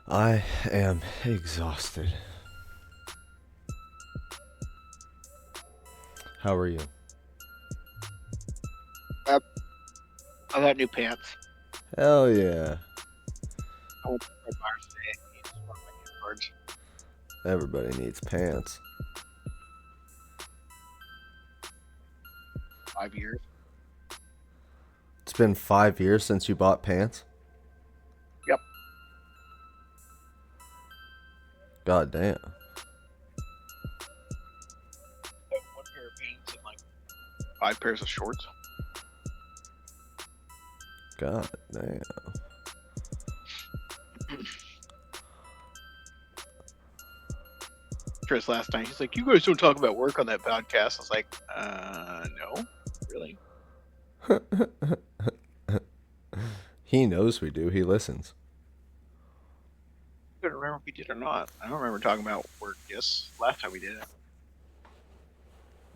I am exhausted. How are you? Yep, I got new pants. Hell yeah. I went to Fred Meyer's today. It's one of my gift cards. Everybody needs pants. 5 years. It's been 5 years since you bought pants? Yep. God damn. I have one pair of pants and like 5 pairs of shorts. God damn. Chris last night, he's like, "You guys don't talk about work on that podcast." I was like, no, really." He knows we do. He listens. I don't remember if we did or not. I don't remember talking about work. Yes, last time we did it.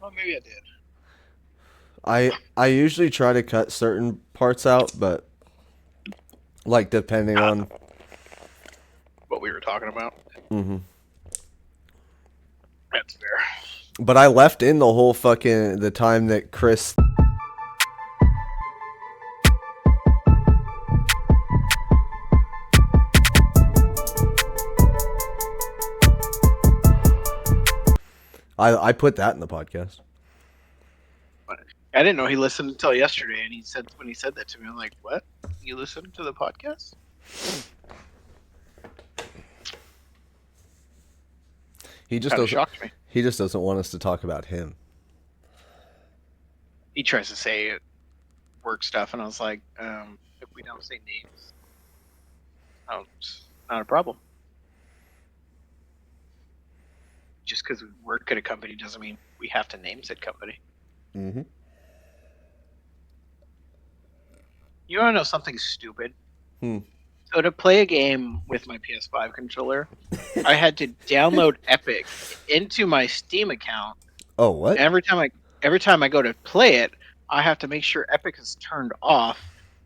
Well, maybe I did. I usually try to cut certain parts out, but like depending Not on what we were talking about. hmm That's fair. But I left in the whole fucking the time that Chris I put that in the podcast. But I didn't know he listened until yesterday, and he said when he said that to me, I'm like, "What? You listened to the podcast?" He just Kind of doesn't shocked me. he just doesn't want us to talk about him. He tries to say work stuff, and I was like, if we don't say names, it's not a problem. Just because we work at a company doesn't mean we have to name said company. Mhm. You want to know something stupid? Hmm. So to play a game with my PS5 controller, I had to download Epic into my Steam account. Oh, what? Every time I go to play it, I have to make sure Epic is turned off,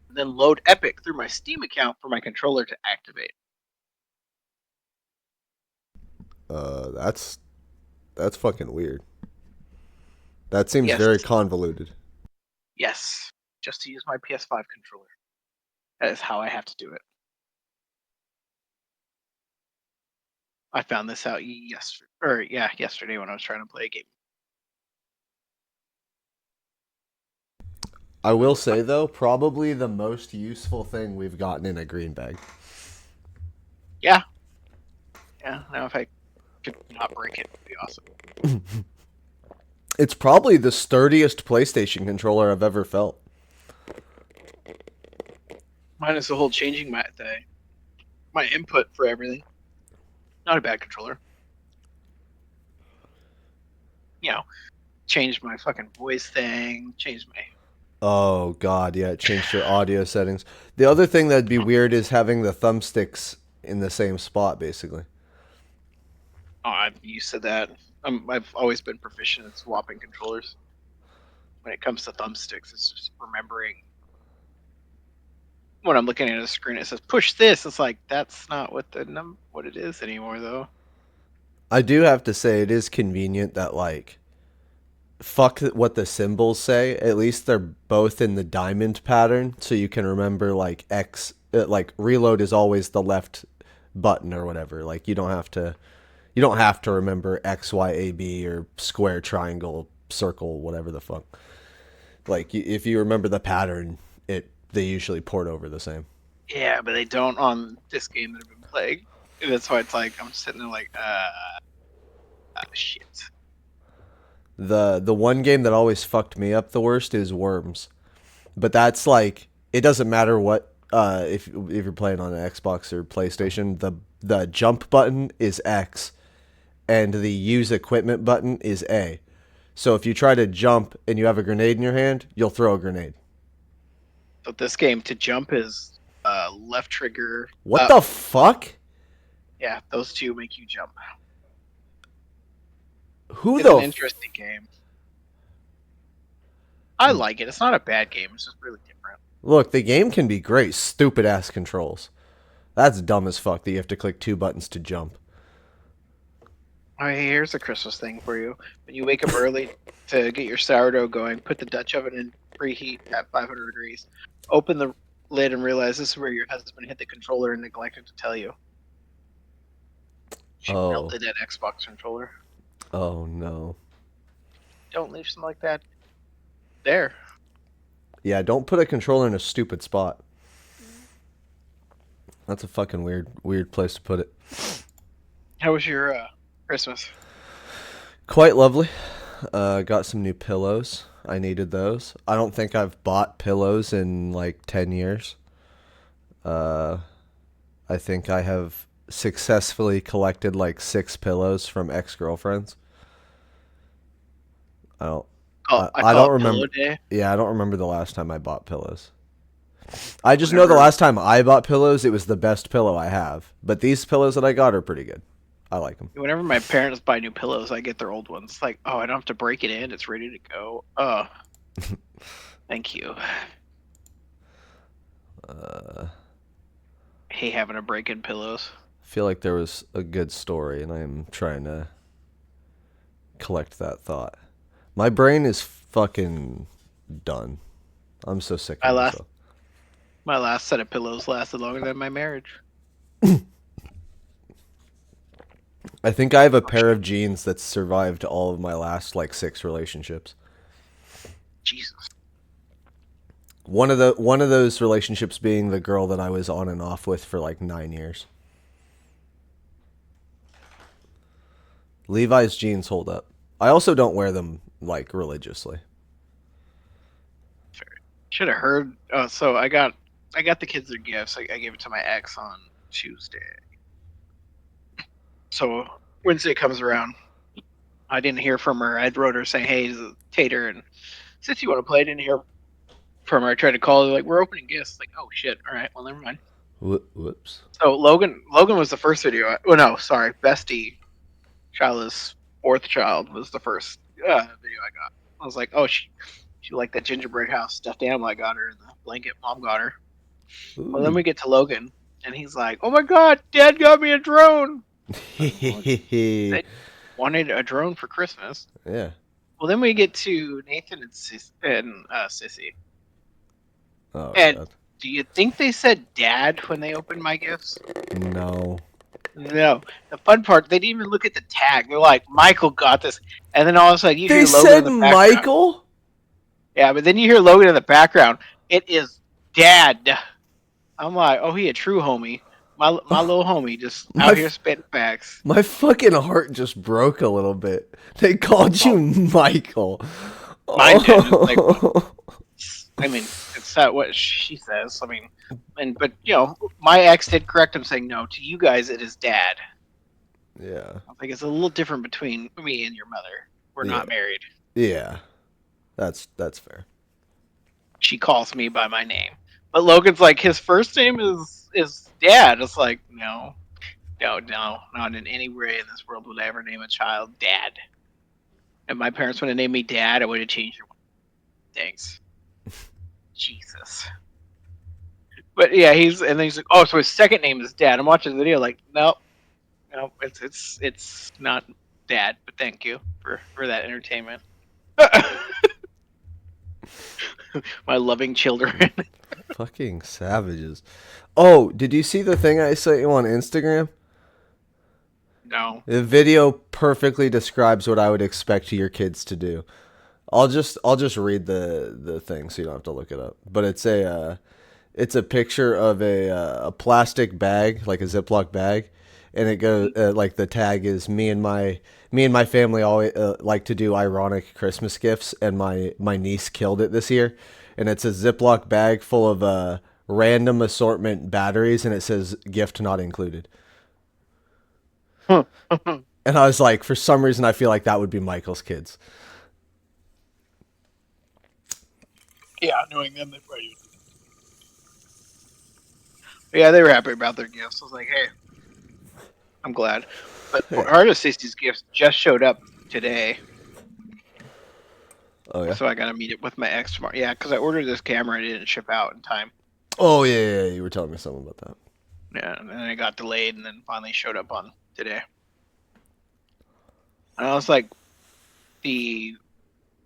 and then load Epic through my Steam account for my controller to activate. That's fucking weird. That seems Yes, very convoluted. yes, just to use my PS5 controller. That is how I have to do it. I found this out yesterday when I was trying to play a game. I will say though, probably the most useful thing we've gotten in a green bag. Yeah, yeah. Now if I could not break it, would be awesome. It's probably the sturdiest PlayStation controller I've ever felt. Minus the whole changing my input for everything. Not a bad controller. You know, changed my fucking voice thing. Changed my. Oh god, yeah, it changed your audio settings. The other thing that'd be weird is having the thumbsticks in the same spot, basically. Oh, I'm used to that. I've always been proficient at swapping controllers. When it comes to thumbsticks, it's just remembering when I'm looking at a screen. It says push this. It's like that's not what it is anymore, though. I do have to say it is convenient that like fuck what the symbols say. At least they're both in the diamond pattern, so you can remember like X. Like reload is always the left button or whatever. Like you don't have to remember X Y A B or square triangle circle whatever the fuck. Like if you remember the pattern, they usually port over the same. Yeah, but they don't on this game that I've been playing. That's why it's like I'm sitting there like, shit. The one game that always fucked me up the worst is Worms. But that's like it doesn't matter what if you're playing on an Xbox or PlayStation, the jump button is X and the use equipment button is A. So if you try to jump and you have a grenade in your hand, you'll throw a grenade. So this game to jump is left trigger What up. the fuck? Yeah, those two make you jump. Who It's the an interesting game. I like it. It's not a bad game. It's just really different. Look, the game can be great. Stupid ass controls. That's dumb as fuck that you have to click two buttons to jump. Oh, hey, here's a Christmas thing for you. When you wake up early to get your sourdough going, put the Dutch oven in preheat at 500 degrees. Open the lid and realize this is where your husband hit the controller and neglected to tell you. She Oh. melted that Xbox controller. Oh no. Don't leave something like that there. Yeah, don't put a controller in a stupid spot. That's a fucking weird place to put it. How was your Christmas? Quite lovely. Got some new pillows. I needed those. I don't think I've bought pillows in like 10 years. Uh, I think I have successfully collected like 6 pillows from ex-girlfriends. I don't Oh, I I call don't it Pillow remember. Day. Yeah, I don't remember the last time I bought pillows. I just know the Whenever last time I bought pillows, it was the best pillow I have. But these pillows that I got are pretty good. I like them. whenever my parents buy new pillows, I get their old ones. It's like, oh, I don't have to break it in; it's ready to go. Oh, thank you. Uh, I hate having to break in pillows. I feel like there was a good story, and I am trying to collect that thought. My brain is fucking done. I'm so sick My of last myself. my last set of pillows lasted longer than my marriage. I think I have a Oh pair of jeans that survived all of my last like 6 relationships. Jesus! One of those relationships being the girl that I was on and off with for like 9 years. Levi's jeans hold up. I also don't wear them like religiously. Should have heard. So I got the kids their gifts. I gave it to my ex on Tuesday. So Wednesday comes around. I didn't hear from her. I wrote her saying, "Hey, this is Tater, and since you want to play, I didn't hear from her. I tried to call her, like, we're opening gifts. Like, oh shit, all right, well, never mind." Whoops. So Logan was the first video. Well, no, sorry, Bestie, Shiloh's fourth child, was the first video I got. I was like, oh, she liked that gingerbread house stuffed animal I got her, and the blanket mom got her. Well, then Ooh. we get to Logan, and he's like, oh my god, Dad got me a drone. Like, well, they wanted a drone for Christmas. Yeah. Well, then we get to Nathan and Sissy. Oh And god. do you think they said Dad when they opened my gifts? No. No. The fun part, they didn't even look at the tag. They're like, Michael got this. And then all of a sudden you They hear Logan in said the background. Michael? Yeah, but then you hear Logan in the background. It is Dad. I'm like, oh, he a true homie. My little homie just My out here f- spitting facts. my fucking heart just broke a little bit. They called you Oh, Michael. mine did. It's like, Oh. I mean, it's not what she says. I mean, but my ex did correct him, saying no. To you guys, it is Dad. Yeah. I think it's a little different between me and your mother. We're Yeah. not married. Yeah. That's fair. She calls me by my name, but Logan's like his first name is Dad. It's like no, not in any way in this world would I ever name a child Dad. If my parents would have named me Dad, I would have changed it. Thanks, Jesus. But yeah, and then he's like, oh, so his second name is Dad. I'm watching the video, like, no, no, it's not Dad. But thank you for that entertainment. My loving children. Fucking savages. Oh, did you see the thing I sent you on Instagram? No. The video perfectly describes what I would expect your kids to do. I'll just read the thing so you don't have to look it up. But it's a picture of a plastic bag, like a Ziploc bag, and it goes like the tag is me and my family always like to do ironic Christmas gifts, and my niece killed it this year, and it's a Ziploc bag full of random assortment batteries, and it says gift not included. And I was like, for some reason, I feel like that would be Michael's kids. Yeah, knowing them, they probably. Yeah, they were happy about their gifts. I was like, hey, I'm glad. But Yeah. Artist Sixty's gifts just showed up today, Oh yeah. so I gotta meet it with my ex tomorrow. Yeah, because I ordered this camera and it didn't ship out in time. Oh yeah, yeah, yeah. You were telling me something about that. Yeah, and then it got delayed, and then finally showed up on today. And I was like, the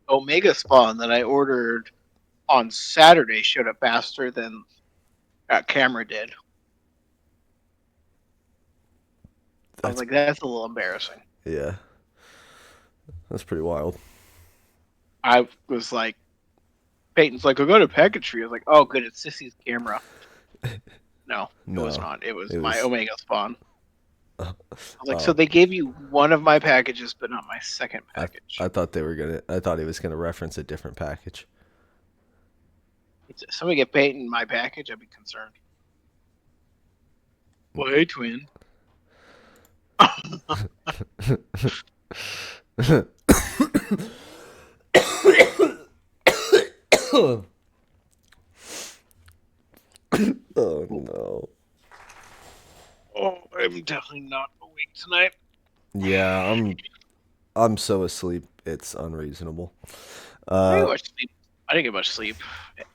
Omega spawn that I ordered on Saturday showed up faster than that camera did. I was That's like, that's a little embarrassing. yeah, that's pretty wild. I was like, Peyton's like, I got a package. I was like, oh, good, it's Sissy's camera. No, it was No, not. It was it my was. Omega spawn. I was like, so Oh, they gave you one of my packages, but not my second I package. thought they were gonna. I thought he was gonna reference a different package. If somebody get Peyton my package, I'd be concerned. Well, hey, twin. Oh no. Oh, I'm definitely not awake tonight. Yeah, I'm so asleep. It's unreasonable. I didn't Uh, get much sleep. I didn't get much sleep.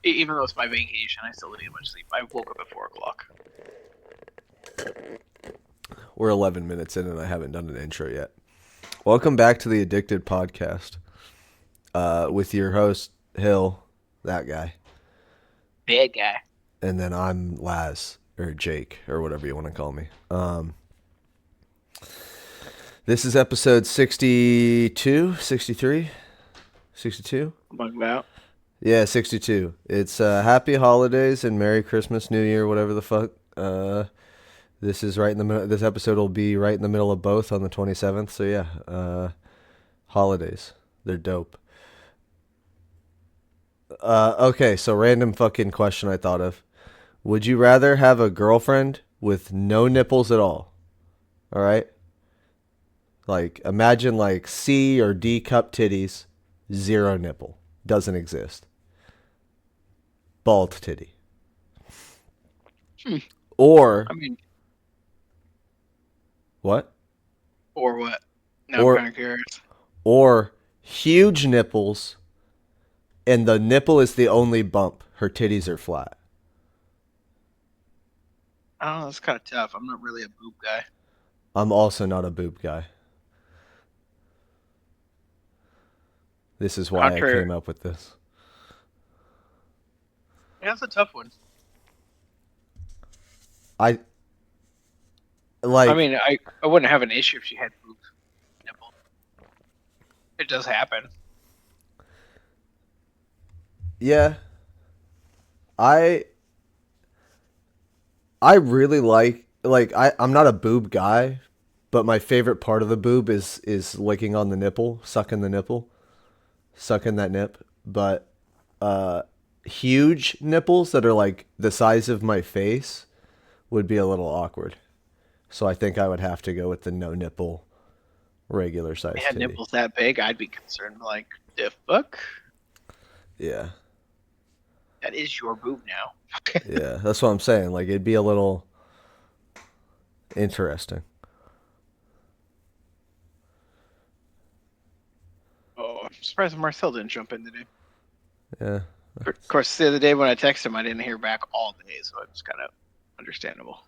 Even though it's my vacation, I still didn't get much sleep. I woke up at 4 o'clock. we're 11 minutes in and I haven't done an intro yet. Welcome back to the Addicted Podcast. With your host Hill, that guy, Bad guy. and then I'm Laz or Jake or whatever you want to call me. This is episode 62, 63, 62. Among that. Yeah, 62. It's happy holidays and Merry Christmas, New Year, whatever the fuck. This is right in the middle. This episode will be right in the middle of both on the 27th. So yeah, holidays. They're dope. Okay, so random fucking question I thought of. Would you rather have a girlfriend with no nipples at all? All right? Like imagine like C or D cup titties, zero nipple. Doesn't exist. Bald titty. Hmm. Or I mean, what? or what? Now I'm Or kind of curious. or huge nipples and the nipple is the only bump. Her titties are flat. I don't know. It's kind of tough. I'm not really a boob guy. I'm also not a boob guy. This is why I Contrary. came up with this. Yeah, that's a tough one. I I like mean, I wouldn't have an issue if she had boob nipple. It does happen. yeah. I I really like I'm not a boob guy, but my favorite part of the boob is licking on the nipple, sucking the nipple, sucking that nip. But uh huge nipples that are like the size of my face would be a little awkward. So I think I would have to go with the no nipple regular If they size had titty. nipples that big, I'd be concerned. Like, the fuck? Yeah. That is your boob now. Yeah. That's what I'm saying. Like it'd be a little interesting. Oh, I'm surprised Marcel didn't jump in today. Yeah. Of course, the other day when I texted him, I didn't hear back all day, so it's kind of understandable.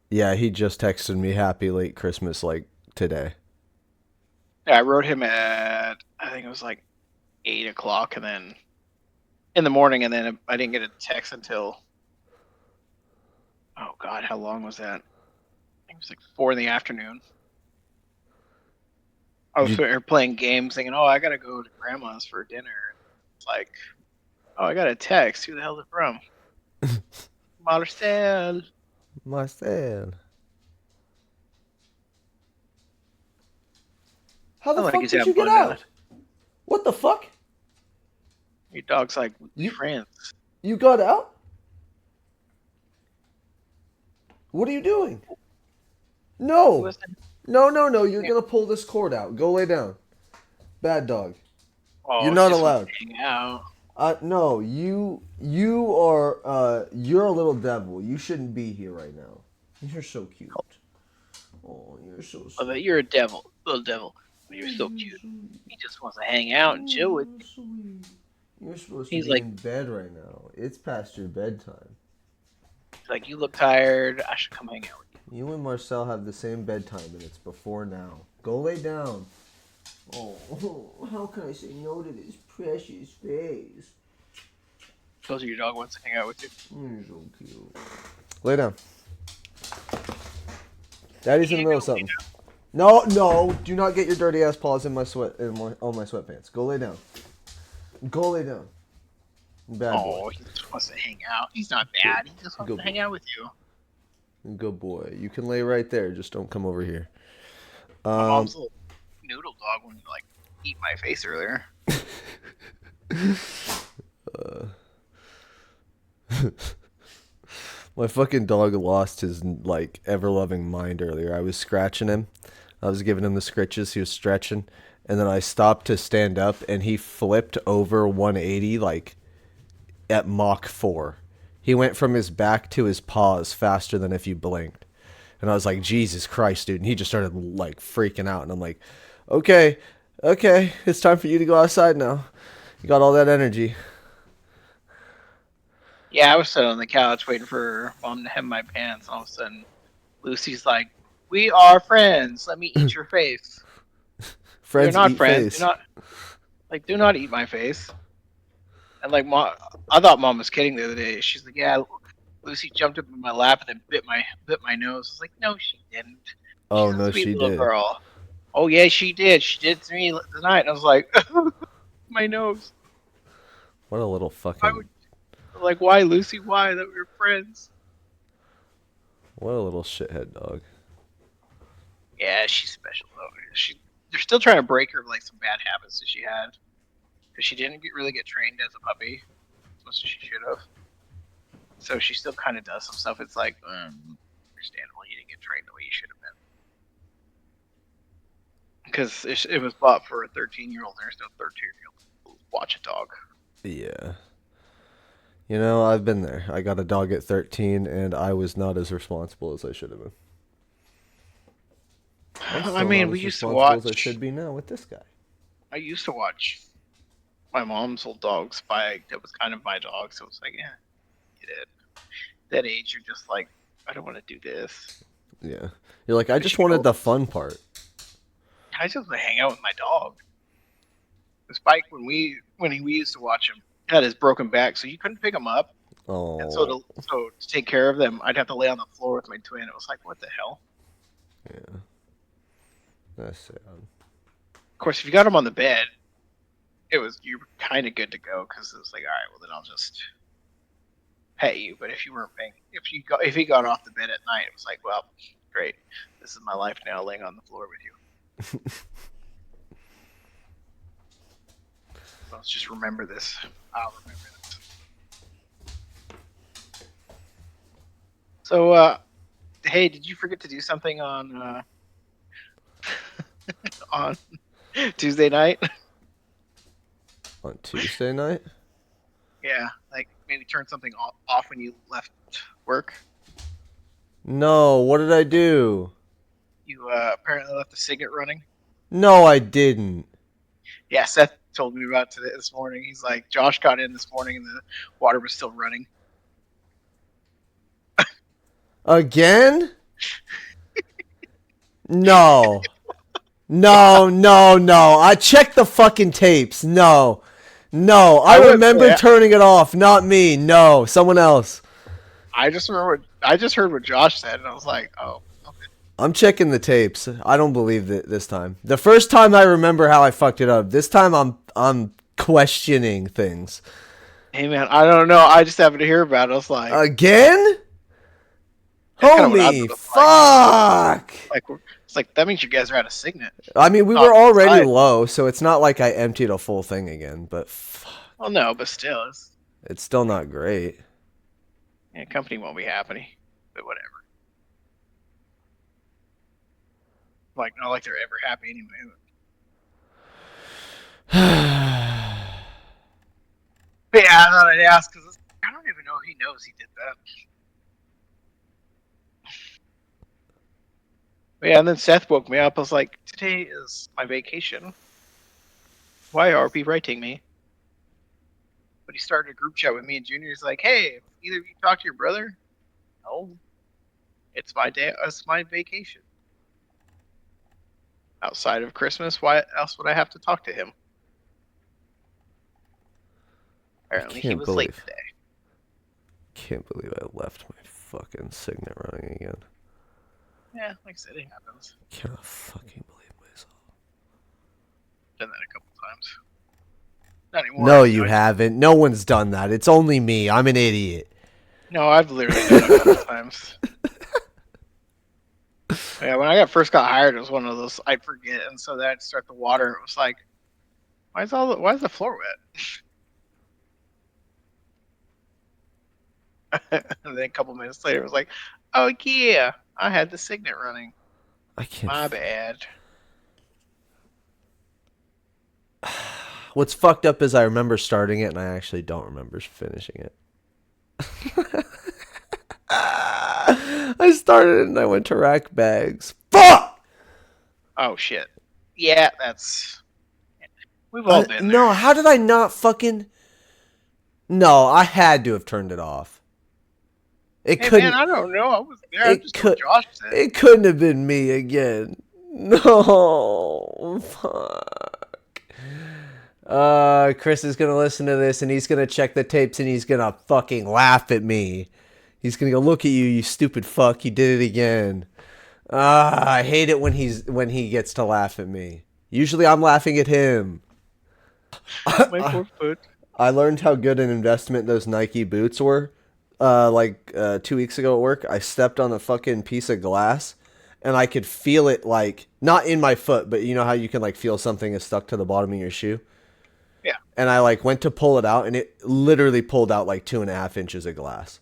Yeah, he just texted me happy late Christmas like today. Yeah, I wrote him at, I think it was like 8 o'clock, and then in the morning, and then I didn't get a text until, oh God, how long was that? I think it was like 4 in the afternoon. I was You sitting here playing games, thinking, "Oh, I gotta go to grandma's for dinner." It's like, "Oh, I got a text. Who the hell is it from?" Marcel. Marcel. How the Sounds like fuck he's did having you get fun down there. out? What the fuck? Your dog's like, "We You friends." you got out? What are you doing? He No. wasn't. No, no, no. You're Yeah. going to pull this cord out. Go lay down. Bad dog. You're Oh, she not just wants allowed. to hang out. No, you are you're a little devil. You shouldn't be here right now. You're so cute. Oh, you're so I bet sweet. you're a devil, little devil. But you're Oh, so you're cute. sweet. He just wants to hang out and Oh, chill with you're you. sweet. You're supposed to He's be like, in bed right now. It's past your bedtime. She's like, you look tired. I should come hang out with You and Marcel have the same bedtime, and it's before now. Go lay down. Oh, how can I say no to this precious face? you. Those are your dog wants to hang out with you. You're so cute. Lay down. Daddy's in He the ain't middle of gonna lay something. No, no, do not get your dirty ass paws in my on my sweatpants. Go lay down. Go lay down. Bad down. boy. Oh, he just wants to hang out. He's not Good, bad. He just wants good to boy. hang out with you. Good boy. You can lay right there. Just don't come over here. My Um. mom's little noodle dog wanted to like eat my face earlier. My fucking dog lost his like ever loving mind earlier. I was scratching him. I was giving him the scritches. He was stretching, and then I stopped to stand up, and he flipped over 180 like at Mach 4. He went from his back to his paws faster than if you blinked. And I was like, Jesus Christ, dude. And he just started like freaking out. And I'm like, okay, okay, it's time for you to go outside now. You got all that energy. Yeah, I was sitting on the couch waiting for mom to hem my pants. And all of a sudden, Lucy's like, "We are friends. Let me eat your face." We are Friends not eat friends. face. Do not eat my face. And like, mom, I thought mom was kidding the other day. She's like, "Yeah, Lucy jumped up in my lap and then bit my nose." I was like, "No, she didn't. Oh, She's a no, sweet she little did. girl." Oh yeah, she did. She did to me tonight. And I was like, "My nose. What a little Why would fucking. like why Lucy? Why that we were friends?" What a little shithead dog. Yeah, she's special though. They're still trying to break her of like some bad habits that she had because she didn't really get trained as a puppy as much as she should have. So she still kind of does some stuff. It's like understandable you didn't get trained the way you should have been because it was bought for a 13-year-old. There's no 13-year-old watch a dog. Yeah. You know, I've been there. I got a dog at 13, and I was not as responsible as I should have been. I'm I still not mean, we as used to responsible as I watch. should be now with this guy. I used to watch my mom's old dog Spike. That was kind of my dog, so it's like, yeah, get it. That age, you're just like, I don't want to do this. Yeah. You're like, I I just should wanted go. the fun part. I just want to hang out with my dog. Spike, we used to watch him, had his broken back, so you couldn't pick him up, and Oh, so to take care of them, I'd have to lay on the floor with my twin. It was like, what the hell? yeah. That's sad. Of course, if you got him on the bed, you were kind of good to go because it was like, all right, well then I'll just pet you. But if you weren't paying, if he got off the bed at night, it was like, well, great, this is my life now, laying on the floor with you. Let's just remember this. I'll remember this. So, hey, did you forget to do something on Tuesday night? On Tuesday night? Yeah, like maybe turn something off when you left work. No, what did I do? You apparently left the cignet running. No, I didn't. Yeah, Seth told me about today this morning. He's like, Josh got in this morning and the water was still running. Again? No. No, no, no. I checked the fucking tapes. No. No. I I went remember back. turning it off. Not me. No. Someone else. I just heard what Josh said, and I was like, oh, okay. I'm checking the tapes. I don't believe it this time. The first time I remember how I fucked it up. This time I'm questioning things. Hey man, I don't know. I just happened to hear about it. I was like, Again? that's kind of what I'd Homie, look fuck. like. It's like that means you guys are out of signet. I mean, we Not were already inside. low, so it's not like I emptied a full thing again, but fuck, Well, no, but still, it's still not great. yeah, company won't be happy. But whatever. Like not like they're ever happy anyway. But yeah, I thought I'd ask because I don't even know if he knows he did that. But yeah, and then Seth woke me up. I was like, today is my vacation. Why are we writing me? But he started a group chat with me and Junior. He's like, hey, either of you talk to your brother? No, it's my day. It's my vacation. Outside of Christmas, why else would I have to talk to him? I Apparently, he was late today. can't believe I left my fucking signet running again. Yeah, like I said, it happens. I cannot fucking believe myself. Done that a couple times. Not anymore. No, you haven't. No one's done that. It's only me. I'm an idiot. No, I've literally done it a couple times. Yeah, when I first got hired, it was one of those I'd forget, and so then I'd start the water. It was like, why is the floor wet? And then a couple minutes later, it was like, oh yeah, I had the signet running. I can't. My bad. What's fucked up is I remember starting it and I actually don't remember finishing it. I started it and I went to rack bags. Fuck! Oh shit. Yeah, that's. We've all been there. No, how did I not fucking. No, I had to have turned it off. It Hey couldn't. man, I don't know. I was there. I It just know could. Josh said. It couldn't have been me again. No. Fuck. Chris is gonna listen to this and he's gonna check the tapes and he's gonna fucking laugh at me. He's gonna go, look at you, you stupid fuck. You did it again. I hate it when he gets to laugh at me. Usually I'm laughing at him. My poor foot. I learned how good an investment those Nike boots were. 2 weeks ago at work, I stepped on a fucking piece of glass, and I could feel it like not in my foot, but you know how you can like feel something is stuck to the bottom of your shoe. Yeah. And I like went to pull it out, and it literally pulled out like 2.5 inches of glass.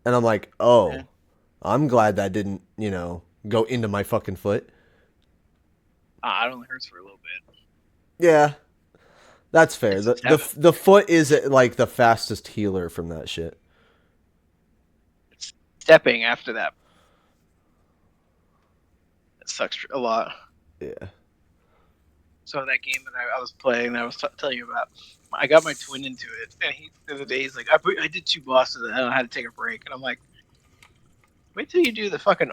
And I'm like, oh, Yeah. I'm glad that didn't go into my fucking foot. It only hurts for a little bit. Yeah. That's fair. It's The foot is like the fastest healer from that shit. It's stepping after that. It sucks a lot. Yeah. So that game that I was playing, that I was telling you about, I got my twin into it, and the other day he's like, I did 2 bosses, and I had to take a break, and I'm like, wait till you do the fucking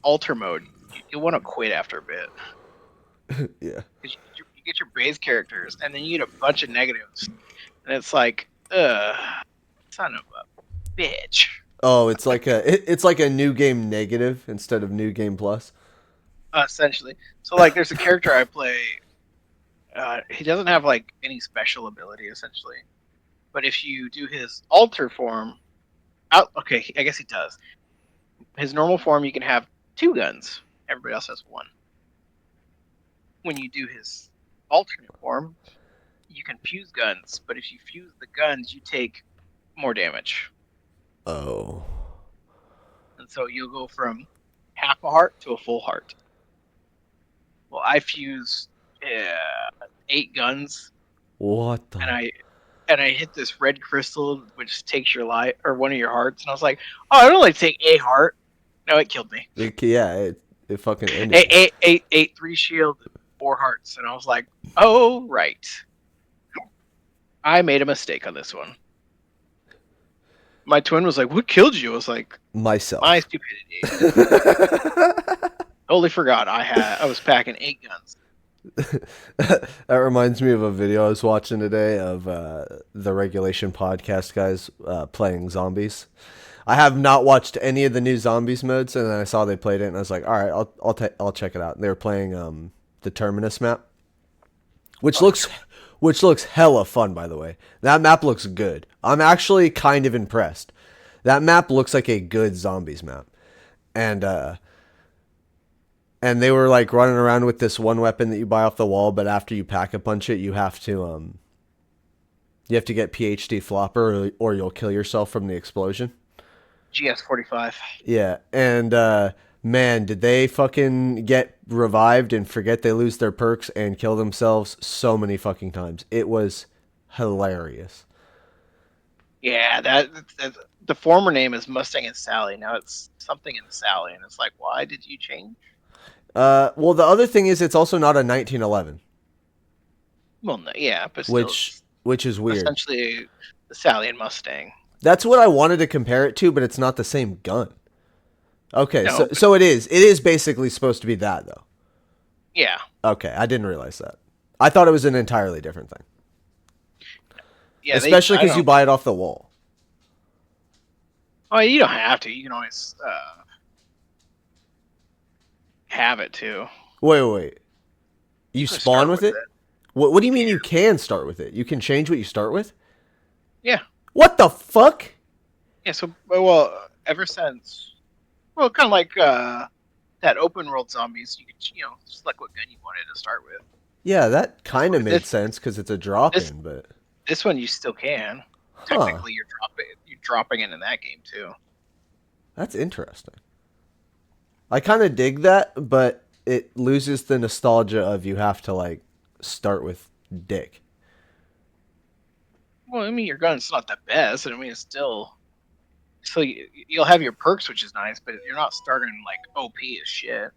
alter mode. You'll want to quit after a bit. Yeah. Because you get your base characters, and then you get a bunch of negatives, and it's like, son of a bitch. Oh, it's like a new game negative instead of new game plus. Essentially. So like, there's a character I play. He doesn't have like any special ability essentially, but if you do his alter form, okay, I guess he does. His normal form, you can have 2 guns. Everybody else has 1. When you do his alternate form, you can fuse guns, but if you fuse the guns, you take more damage. Oh. And so you'll go from half a heart to a full heart. Well, I fused 8 guns, What the? and I hit this red crystal, which takes your life or one of your hearts, and I was like, oh, it only take a heart. No, it killed me. It fucking ended. Eight, 3 shield, 4 hearts, and I was like, oh right, I made a mistake on this one. My twin was like, what killed you? I was like, Myself. my stupidity. Totally forgot I was packing 8 guns. That reminds me of a video I was watching today of the Regulation Podcast guys playing zombies. I have not watched any of the new zombies modes, and then I saw they played it, and I was like, all right, I'll check it out. And they were playing the Terminus map, which looks hella fun, by the way. That map looks good. I'm actually kind of impressed. That map looks like a good zombies map, and they were like running around with this one weapon that you buy off the wall, but after you pack a punch it, you have to get PhD flopper or you'll kill yourself from the explosion. GS-45. Yeah, and man, did they fucking get revived and forget they lose their perks and kill themselves so many fucking times. It was hilarious. Yeah, that the former name is Mustang and Sally. Now it's something in Sally, and it's like, why did you change? Well, the other thing is it's also not a 1911. Well, no, yeah, but still, Which is weird. essentially the Sally and Mustang. That's what I wanted to compare it to, but it's not the same gun. Okay, so No, but so it is. It is basically supposed to be that though. yeah, Okay, I didn't realize that. I thought it was an entirely different thing. yeah. They Especially I because you don't. buy it off the wall. Oh, you don't have to. You can always have it too. Wait, wait, wait. You You can spawn start with with it? it. What do you You mean can. you can start with it? You can change what you start with? Yeah, What the fuck? yeah. So well, ever since kind of like that open world zombies, you could select what gun you wanted to start with. Yeah, that This kind of made this sense because it's a drop this in, but this one you still can. huh, Technically, you're dropping it in that game too. that's interesting. I kind of dig that, but it loses the nostalgia of you have to like start with dick. Well, I mean, your gun's not the best. I mean, it's still so you'll have your perks, which is nice, but you're not starting like OP as shit.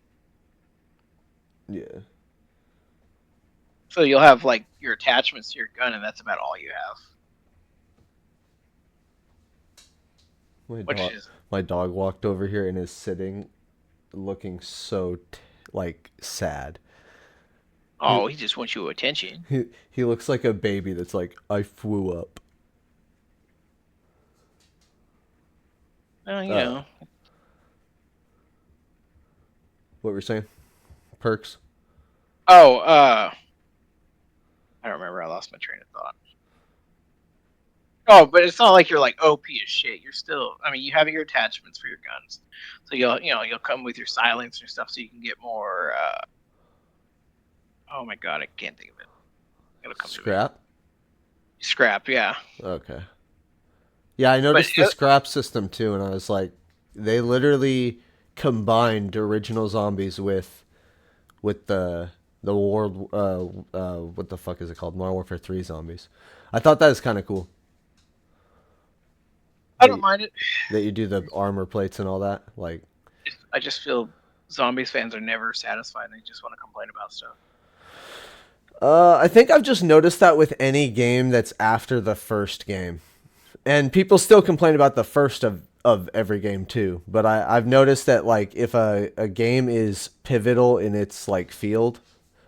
Yeah. So you'll have like your attachments to your gun, and that's about all you have. My Which dog, is my dog walked over here and is sitting, looking so like sad. He, he just wants your attention. he looks like a baby that's like I flew up. You Uh, know. what were you saying? Perks. Oh, I don't remember. I lost my train of thought. Oh, but it's not like you're like OP as shit. You're still. I mean, you have your attachments for your guns, so you'll come with your silencer stuff, so you can get more. Oh my god, I can't think of it. It'll come to me. Scrap. Scrap, yeah. Okay. Yeah, I But noticed the scrap system too, and I was like, they literally combined original zombies with the world what the fuck is it called? Modern Warfare 3 zombies. I thought that was kind of cool I that don't mind it. that you do the armor plates and all that. Like, I just feel zombies fans are never satisfied. They just want to complain about stuff. I think I've just noticed that with any game that's after the first game, and people still complain about the first of every game too. But I've noticed that like if a game is pivotal in its like field,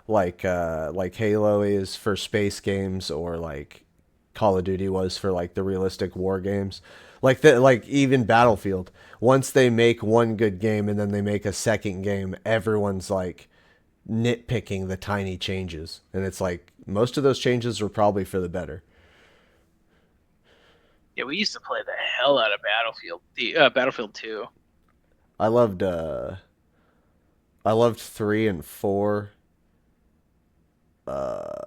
like Halo is for space games, or like Call of Duty was for like the realistic war games. Like even Battlefield. Once they make one good game and then they make a second game, everyone's like nitpicking the tiny changes. And it's like most of those changes were probably for the better. Yeah, we used to play the hell out of Battlefield. The Battlefield 2. I loved uh I loved 3 and 4.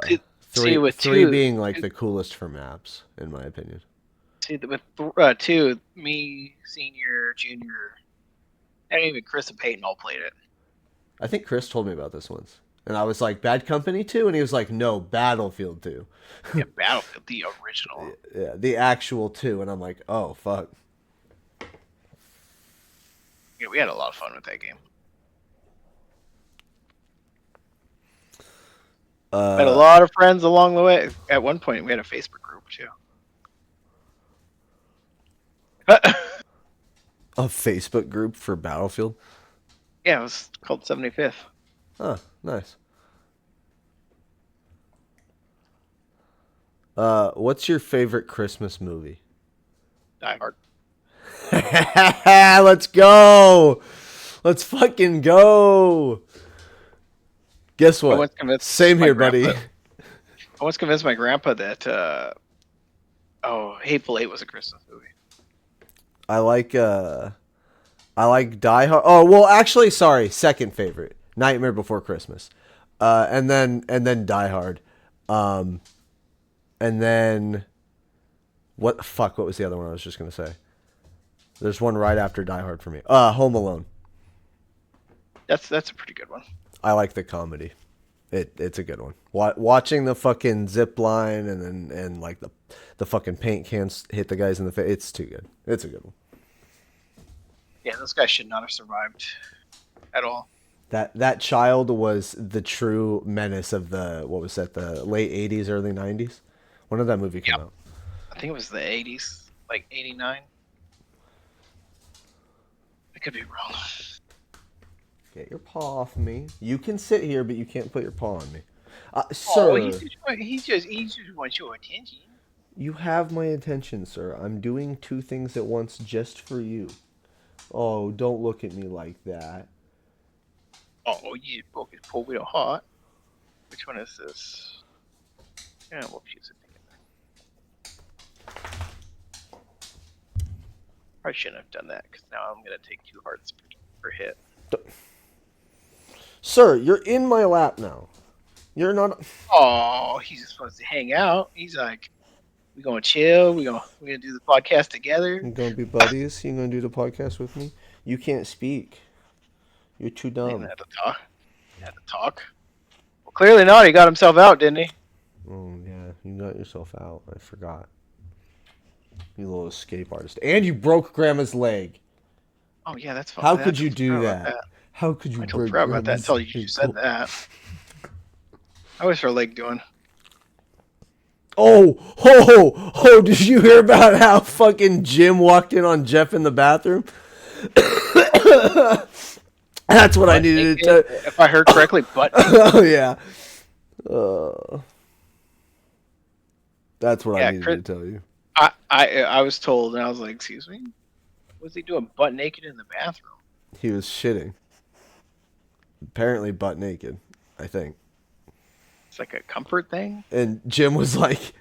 See, see, 3 being like the coolest for maps in my opinion. with 2, me, senior, junior, and even Chris and Peyton all played it. I think Chris told me about this once. And I was like, Bad Company 2? And he was like, no, Battlefield 2. Yeah, Battlefield, the original. Yeah, the actual 2. And I'm like, oh, fuck. Yeah, we had a lot of fun with that game. We had a Uh, lot of friends along the way. At one point, we had a Facebook group too. a Facebook group for Battlefield? Yeah, it was called 75th. Huh, nice. What's your favorite Christmas movie? Die Hard. Let's go! Let's fucking go! Guess I what? once convinced Same my here, buddy. grandpa. I once convinced my grandpa that Hateful Eight was a Christmas movie. I like I like Die Hard. Oh well, actually, sorry. Second favorite, Nightmare Before Christmas, and then Die Hard, um, and then what? Fuck. What was the other one I was just gonna say? There's one right after Die Hard for me. Home Alone. That's a pretty good one. I like the comedy. It's a good one. Watching the fucking zip line and like the fucking paint cans hit the guys in the face. It's too good. It's a good one. Yeah, those guys should not have survived at all. That child was the true menace of the what was that, the late '80s, early '90s? When did that movie come Yep, out? I think it was the 80s. like 89. I could be wrong. Get your paw off me. You can sit here, but you can't put your paw on me. Oh, Sir, he just wants your attention. you have my attention, sir. I'm doing two things at once just for you. Oh, don't look at me like that. Oh, you just broke his poor little heart. Which one is this? Yeah, we'll fuse it together. I shouldn't have done that because now I'm gonna take 2 hearts per hit. Sir, you're in my lap now. You're not. Oh, he's just supposed to hang out. He's like, we gonna chill. We gonna do the podcast together. You're gonna be buddies. You're gonna do the podcast with me. You can't speak. You're too He didn't dumb. have to talk. He had to talk. Well, clearly not. He got himself out, didn't he? Oh yeah, you got yourself out. I forgot. You little escape artist. And you broke Grandma's leg. Oh yeah, that's fine. How I could you totally do forgot about that? that. How could you I totally break forgot about that Grandma's until you leg? just said that. How was her leg doing? Oh, ho, ho! Did you hear about how fucking Jim walked in on Jeff in the bathroom? That's what I Butt needed naked? to If I heard correctly, butt tell. naked. Oh yeah. Uh, that's what I Yeah, needed Chris. to tell you. I was told, and I was like, excuse me, what's he doing butt naked in the bathroom? He was shitting. Apparently butt naked, I think. It's like a comfort thing. And Jim was like,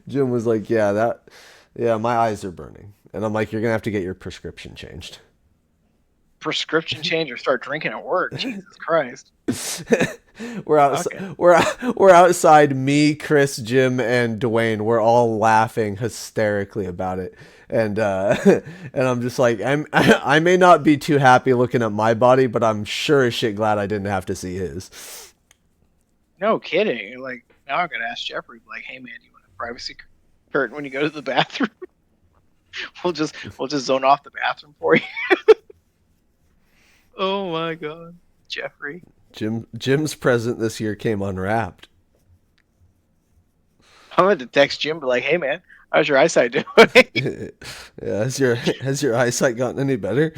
Jim was like, yeah, my eyes are burning. And I'm like, you're gonna have to get your prescription changed. Prescription change or start drinking at work. Jesus Christ. we're outside. Okay. We're outside. Me, Chris, Jim, and Dwayne. We're all laughing hysterically about it, and and I'm just like, I may not be too happy looking at my body, but I'm sure as shit glad I didn't have to see his. No kidding. Like now I'm gonna ask Jeffrey, like, hey man, do you want a privacy curtain when you go to the bathroom? we'll just zone off the bathroom for you. Oh my god, Jeffrey. Jim's present this year came unwrapped. I'm gonna text Jim, be like, hey man, how's your eyesight doing? Yeah, has your eyesight gotten any better?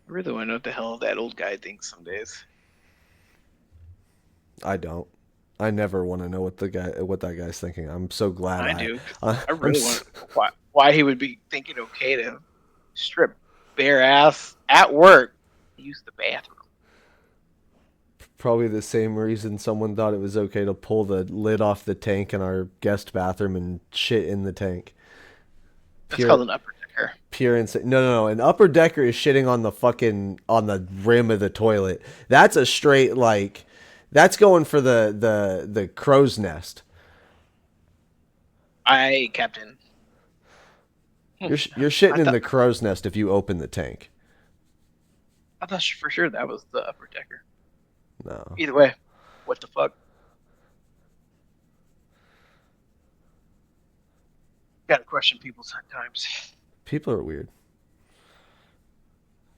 I really want to know what the hell that old guy thinks some days. I don't. I never want to know what that guy's thinking. I'm so glad I do. I I'm really want to know why he would be thinking okay to strip bare ass at work, use the bathroom. probably the same reason someone thought it was okay to pull the lid off the tank in our guest bathroom and shit in the tank. That's Pure called an upper decker. pure insane. No. An upper decker is shitting on the rim of the toilet. That's a straight like that's going for the crow's nest. Aye, Captain. You're shitting I in thought the crow's nest if you open the tank. I thought for sure that was the upper decker. No. Either way, what the fuck? Gotta question people sometimes. People are weird.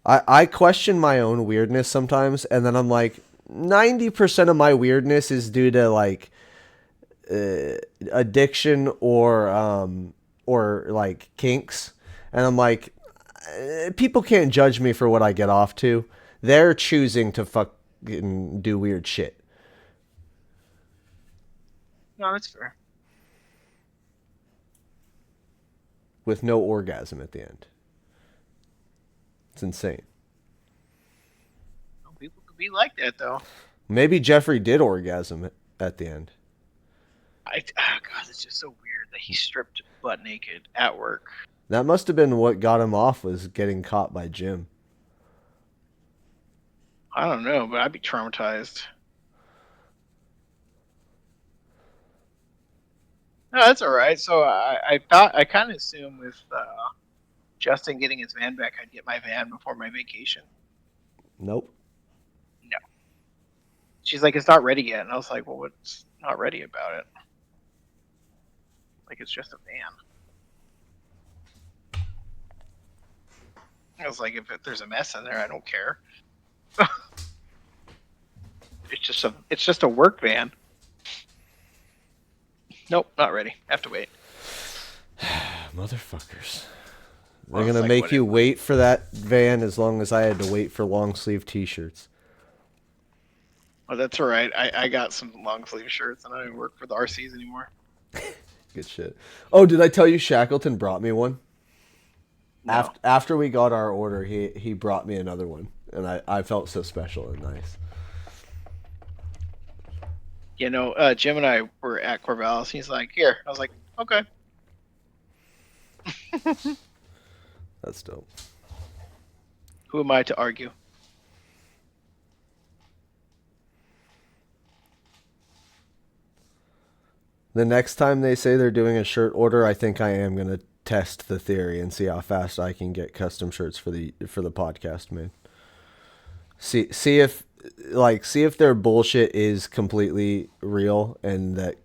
I question my own weirdness sometimes, and then I'm like, 90% of my weirdness is due to like addiction or like kinks, and I'm like, people can't judge me for what I get off to. They're choosing to fucking do weird shit. No, that's fair. With no orgasm at the end. It's insane. Some people could be like that though. Maybe Jeffrey did orgasm at the end. God, it's just so weird that he stripped butt naked at work. That must have been what got him off, was getting caught by Jim. I don't know, but I'd be traumatized. No, that's all right. So I thought I kind of assumed with Justin getting his van back, I'd get my van before my vacation. Nope. No, she's like, it's not ready yet, and I was like, well, what's not ready about it? Like, it's just a van. I was like, if there's a mess in there, I don't care. It's just a work van. Nope, not ready. Have to wait. Motherfuckers. They're Well, it's gonna like make what? you wait for that van as long as I had to wait for long sleeve t-shirts. Oh, that's all right. I got some long sleeve shirts, and I don't work for the RCs anymore. Good shit. Oh, did I tell you Shackleton brought me one? No. After we got our order, he brought me another one, and I felt so special and nice. Jim and I were at Corvallis. He's like, "Here." I was like, "Okay." That's dope. Who am I to argue? The next time they say they're doing a shirt order, I think I am gonna test the theory and see how fast I can get custom shirts for the podcast made. See if see if their bullshit is completely real and that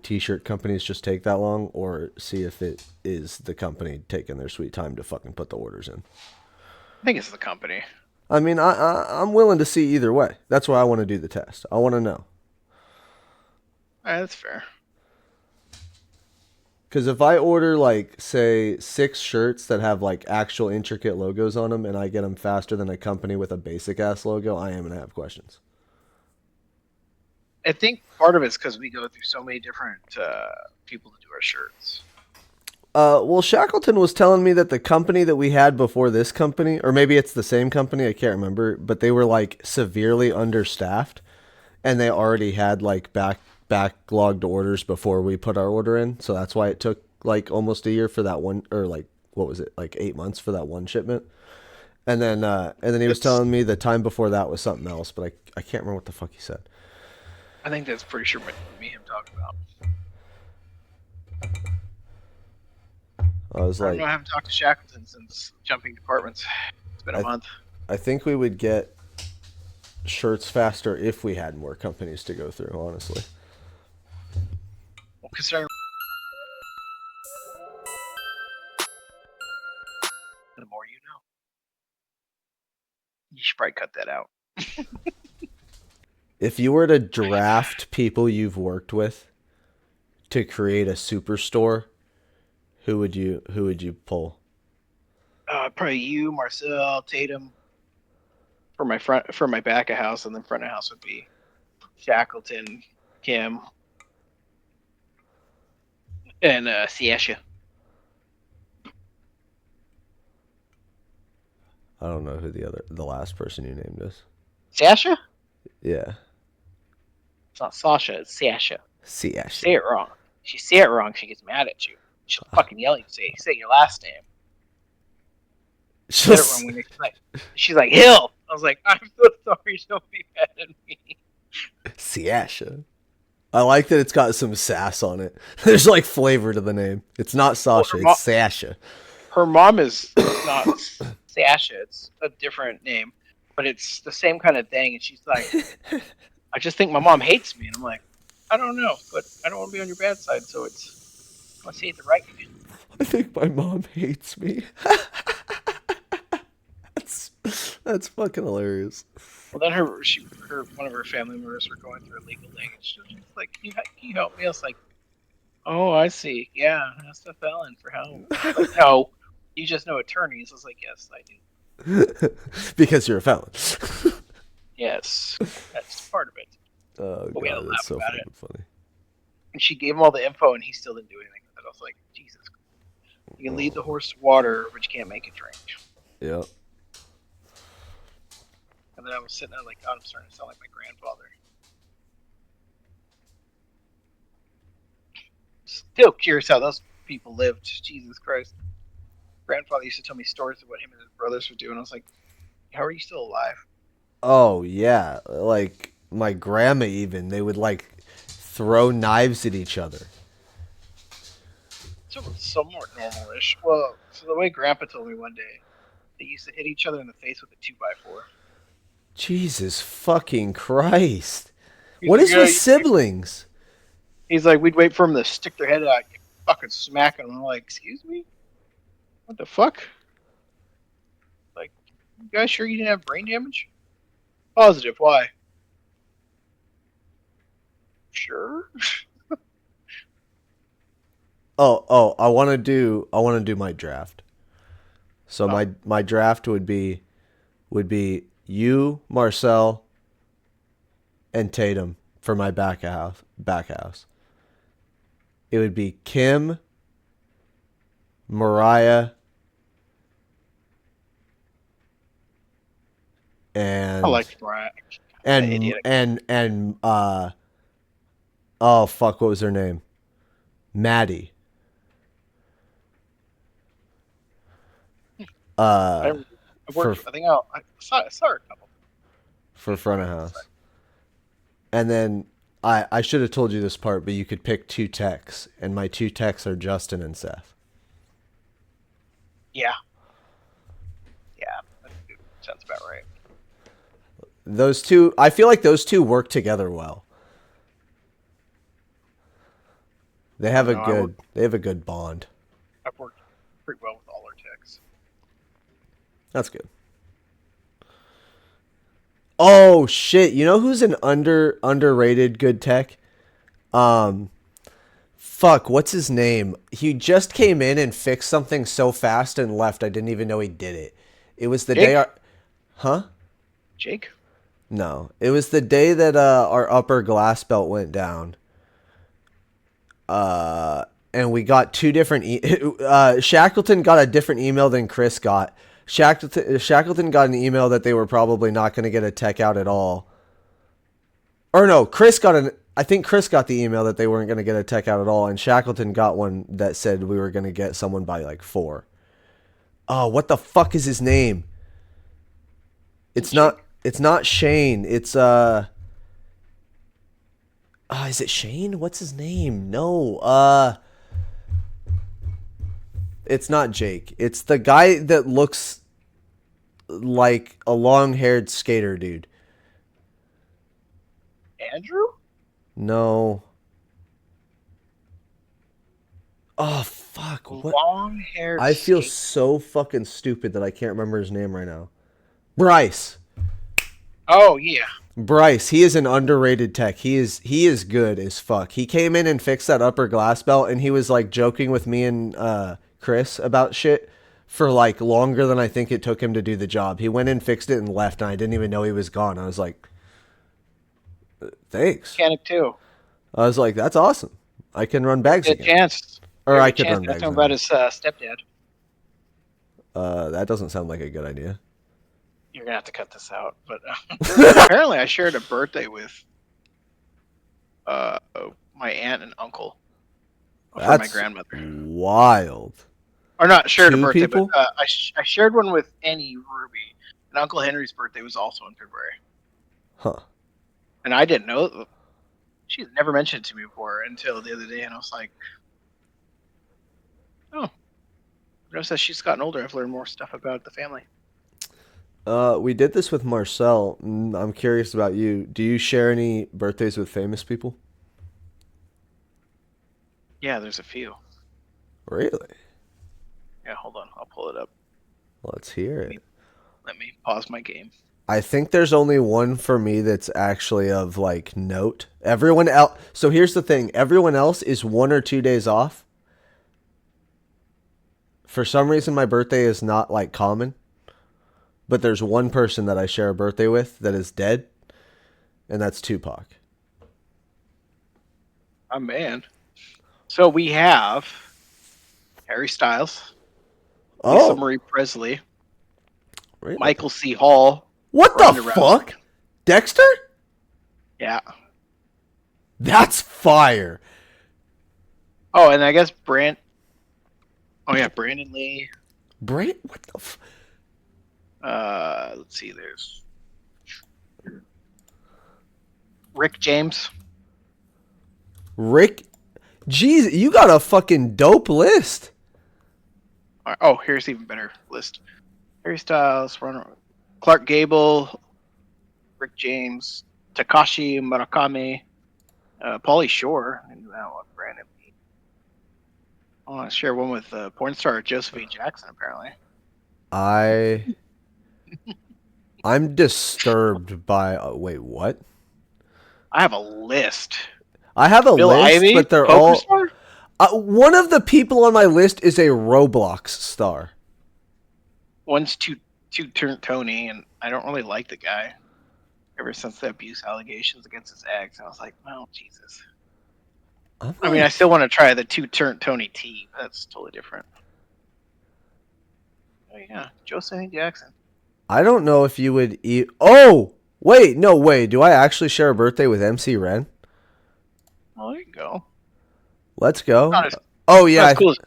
t-shirt companies just take that long, or see if it is the company taking their sweet time to fucking put the orders in. I think it's the company. I mean, I'm willing to see either way. That's why I want to do the test. I want to know. All right, that's fair. Because if I order, like, say, 6 shirts that have, like, actual intricate logos on them and I get them faster than a company with a basic ass logo, I am going to have questions. I think part of it's because we go through so many different people to do our shirts. Well, Shackleton was telling me that the company that we had before this company, or maybe it's the same company, I can't remember, but they were, like, severely understaffed and they already had, like, backlogged orders before we put our order in. So that's why it took, like, almost a year for that one, or, like, what was it, like 8 months for that one shipment. And then he was It's. telling me the time before that was something else, but I can't remember what the fuck he said. I think that's pretty sure me him talking about. I was I don't know. like, I haven't talked to Shackleton since jumping departments. It's been a I month. I think we would get shirts faster if we had more companies to go through. Honestly, Well, considering the more you know, you should probably cut that out. if you were to draft people you've worked with to create a superstore, who would you pull? Probably you, Marcel, Tatum for my back of house, and then front of house would be Shackleton, Kim, and Siesha. I don't know who the last person you named is. Sasha? Yeah, It's not Sasha. It's Sasha. Siash. Say it wrong. If you say it wrong, she gets mad at you. She'll fucking yell at you. Say your last name. Said it wrong when she's like Hill. I was like, I'm so sorry. Don't be mad at me. Siasha. I like that it's got some sass on it. There's like flavor to the name. It's not Well, Sasha, it's Sasha. her mom is not Sasha. It's a different name, but it's the same kind of thing. And she's like, I just think my mom hates me. And I'm like, I don't know, but I don't want to be on your bad side. So let's see it the right way. I think my mom hates me. that's that's fucking hilarious. Well, then one of her family members were going through a legal thing, and she was like, "Can you help me?" I was like, "Oh, I see. Yeah, that's a felon for how?" She's like, "No, you just know attorneys." I was like, "Yes, I do. Because you're a felon. Yes, that's part of it." Oh But we had to god, that's laugh so about it. fucking funny. And she gave him all the info, and he still didn't do anything with it. I was like, "Jesus, you can lead the horse to water, but you can't make it drink." Yeah. And then I was sitting there like, God, I'm starting to sound like my grandfather. Still curious how those people lived. Jesus Christ. Grandfather used to tell me stories of what him and his brothers would do, and I was like, how are you still alive? Oh yeah, like my grandma even they would like throw knives at each other. So somewhat normal-ish. Well, so the way Grandpa told me one day, they used to hit each other in the face with a 2x4. Jesus fucking Christ. He's What like, is yeah. with siblings? He's like, we'd wait for him to stick their head out and fucking smack him. I'm like, excuse me? What the fuck? Like, you guys sure you didn't have brain damage? Positive. Why? Sure. Oh, I want to do my draft. So Oh, my draft would be you, Marcel, and Tatum for my back house. It would be Kim, Mariah, I and liked Brian. That and idiot. and and oh fuck, what was her name? Maddie. I, Uh, I for worked. I think I saw her a couple. for front of house. And then I should have told you this part, but you could pick two techs, and my two techs are Justin and Seth. Yeah, yeah, that sounds about right. Those two, I feel like those two work together well. They I have don't a know. good they have a good bond. I've worked pretty well with all our techs. That's good. Oh shit! You know who's an underrated good tech? Um, fuck. What's his name? He just came in and fixed something so fast and left. I didn't even know he did it. It was the day Jake. our, huh? Jake. No, it was the day that our upper glass belt went down. And we got two different. Shackleton got a different email than Chris got. Shackleton got an email that they were probably not going to get a tech out at all. Or no, Chris got an. I think Chris got the email that they weren't going to get a tech out at all, and Shackleton got one that said we were going to get someone by like 4. Oh, what the fuck is his name? It's not. Jake. It's not Shane. It's is it Shane? What's his name? No. It's not Jake. It's the guy that looks like a long-haired skater dude. Andrew. No. Oh fuck. What? Long-haired I feel skate. so fucking stupid that I can't remember his name right now. Bryce. Oh yeah. Bryce, he is an underrated tech. He is good as fuck. He came in and fixed that upper glass belt, and he was like joking with me and Chris about shit for like longer than I think it took him to do the job. He went in, fixed it, and left, and I didn't even know he was gone. I was like, thanks. Mechanic too. I was like, that's awesome. I can run There'll bags be a again, chance. or There'll be I a could chance run to ask bags him about again. his stepdad. That doesn't sound like a good idea. You're gonna have to cut this out. But apparently, I shared a birthday with uh, my aunt and uncle for my That's grandmother. wild. Or not shared a Two birthday, but people? I shared one with Annie Ruby. And Uncle Henry's birthday was also in February. Huh. And I didn't know. She had never mentioned it to me before until the other day. And I was like, oh, notice as she's gotten older, I've learned more stuff about the family. We did this with Marcel. I'm curious about you. Do you share any birthdays with famous people? Yeah, there's a few. Really? Yeah, hold on. I'll pull it up. Let's hear Let it. me, let me pause my game. I think there's only one for me that's actually of like note. Everyone else. So here's the thing. Everyone else is 1 or 2 days off. For some reason, my birthday is not like common. But there's one person that I share a birthday with that is dead, and that's Tupac. Oh, man. So we have Harry Styles, Lisa Oh, Marie Presley, really? Michael C. Hall, What the Ronda Rousey. fuck? Dexter? Yeah. That's fire. Oh, and I guess Brand. Oh yeah, Brandon Lee. Brand? What the Let's see. There's Rick James. Rick? Jeez, you got a fucking dope list. Oh, here's even better list. Harry Styles, Clark Gable, Rick James, Takashi Murakami, Pauly Shore. I knew that one. Brandon Lee. I want to share one with porn star Josephine Jackson. Apparently, I I'm disturbed by. Wait, what? I have a list. I have a Bill list, Ivy, but they're poker all. star. One of the people on my list is a Roblox star. One's two turned Tony, and I don't really like the guy. Ever since the abuse allegations against his ex, I was like, well, Jesus. I'm I mean, I like, still want to try the two turned Tony T. That's totally different. Oh yeah, Josephine Jackson. I don't know if you would eat. Oh, wait, no way. Do I actually share a birthday with MC Ren? Well, there you go. Let's go. Not as Oh not yeah, as cool as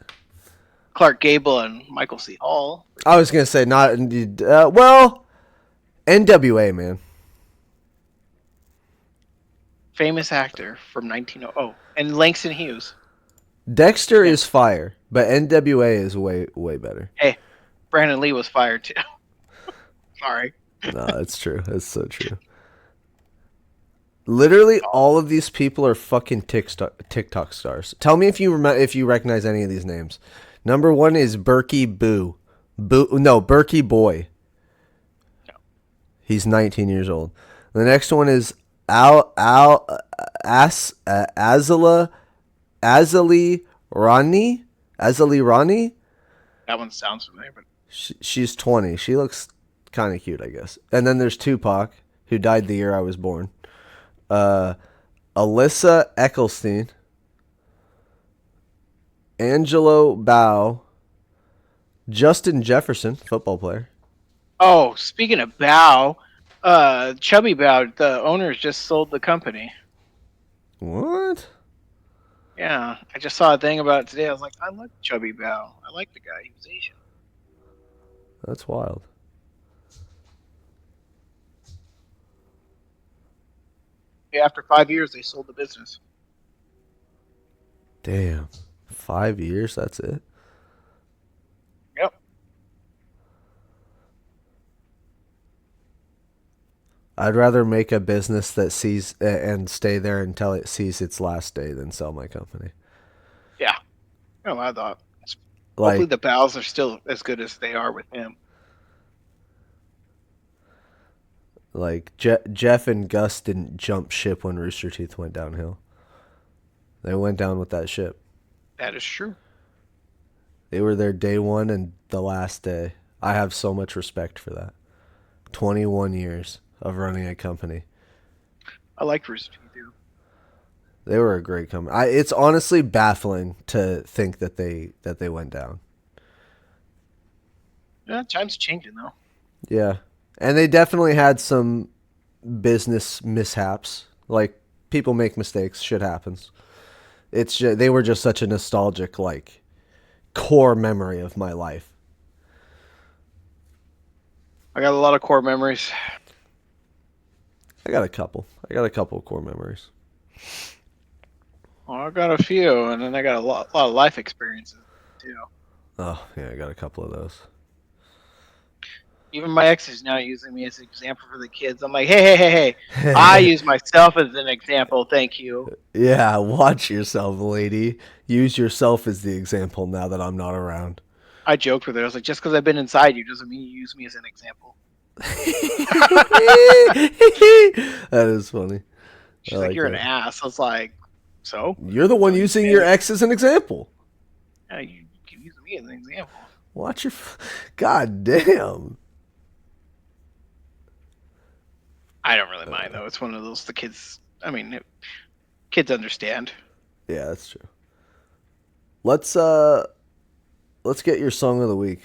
Clark Gable and Michael C. Hall. I was gonna say not. Well, NWA man. Famous actor from 1900. Oh, and Langston Hughes. Dexter Yeah. is fire, but NWA is way better. Hey, Brandon Lee was fired too. Sorry. No, that's true. That's so true. Literally, all of these people are fucking TikTok stars. Tell me if you recognize any of these names. Number one is Berkey Boo. No, Berkey Boy. No. He's 19 years old. The next one is Al Azala Azali Rani. Azali Rani. That one sounds familiar, but She's 20. She looks kind of cute, I guess. And then there's Tupac, who died the year I was born. Uh, Alyssa Eccleston, Angelo Bow, Justin Jefferson, football player. oh, speaking of Bow, Chubby Bow, the owners just sold the company. What? Yeah, I just saw a thing about it today. I was like, I like Chubby Bow. I like the guy. He was Asian. That's wild. Yeah, after 5 years, they sold the business. Damn. 5 years, that's it? Yep. I'd rather make a business that sees and stay there until it sees its last day than sell my company. Yeah. Oh, I thought. Hopefully, Like, the Bows are still as good as they are with him. Jeff and Gus didn't jump ship when Rooster Teeth went downhill. They went down with that ship. That is true. They were there day one and the last day. I have so much respect for that. 21 years of running a company. I like Rooster Teeth too. They were a great company. It's honestly baffling to think that they went down. Yeah, time's changing though. Yeah. And they definitely had some business mishaps. Like, people make mistakes, shit happens. They were just such a nostalgic, like, core memory of my life. I got a lot of core memories. I got a couple. I got a couple of core memories. Well, I got a few, and then I got a lot of life experiences too. Oh, yeah, I got a couple of those. Even my ex is now using me as an example for the kids. I'm like, hey. I use myself as an example. Thank you. Yeah, watch yourself, lady. Use yourself as the example now that I'm not around. I joked with her. I was like, just because I've been inside you doesn't mean you use me as an example. That is funny. I She's like, you're an that. ass. I was like, so? You're the one using your ex as an example. Yeah, you can use me as an example. Watch your. God damn. I don't really mind though. It's one of those the kids. I mean, kids understand. Yeah, that's true. Let's get your song of the week.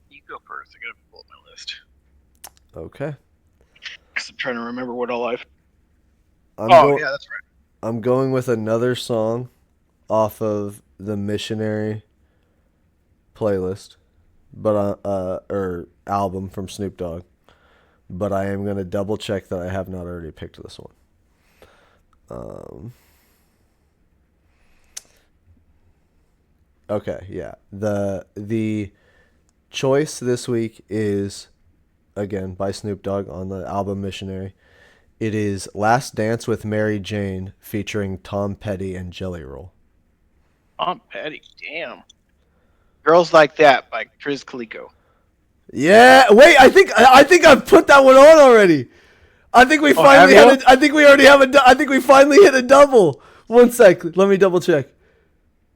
You go first. I gotta pull up my list. Okay. Cause I'm trying to remember what all I've. I'm Yeah, that's right. I'm going with another song off of the Missionary playlist, but or album from Snoop Dogg. But I am gonna double check that I have not already picked this one. Okay, yeah. The choice this week is again by Snoop Dogg on the album Missionary. It is Last Dance with Mary Jane featuring Tom Petty and Jelly Roll. Tom Petty. Damn. Girls Like That by Triz Calico. Yeah. Wait, I think I've put that one on already. I think we Oh, have finally you? had it. I think we already have I think we finally hit a double. One sec. Let me double check.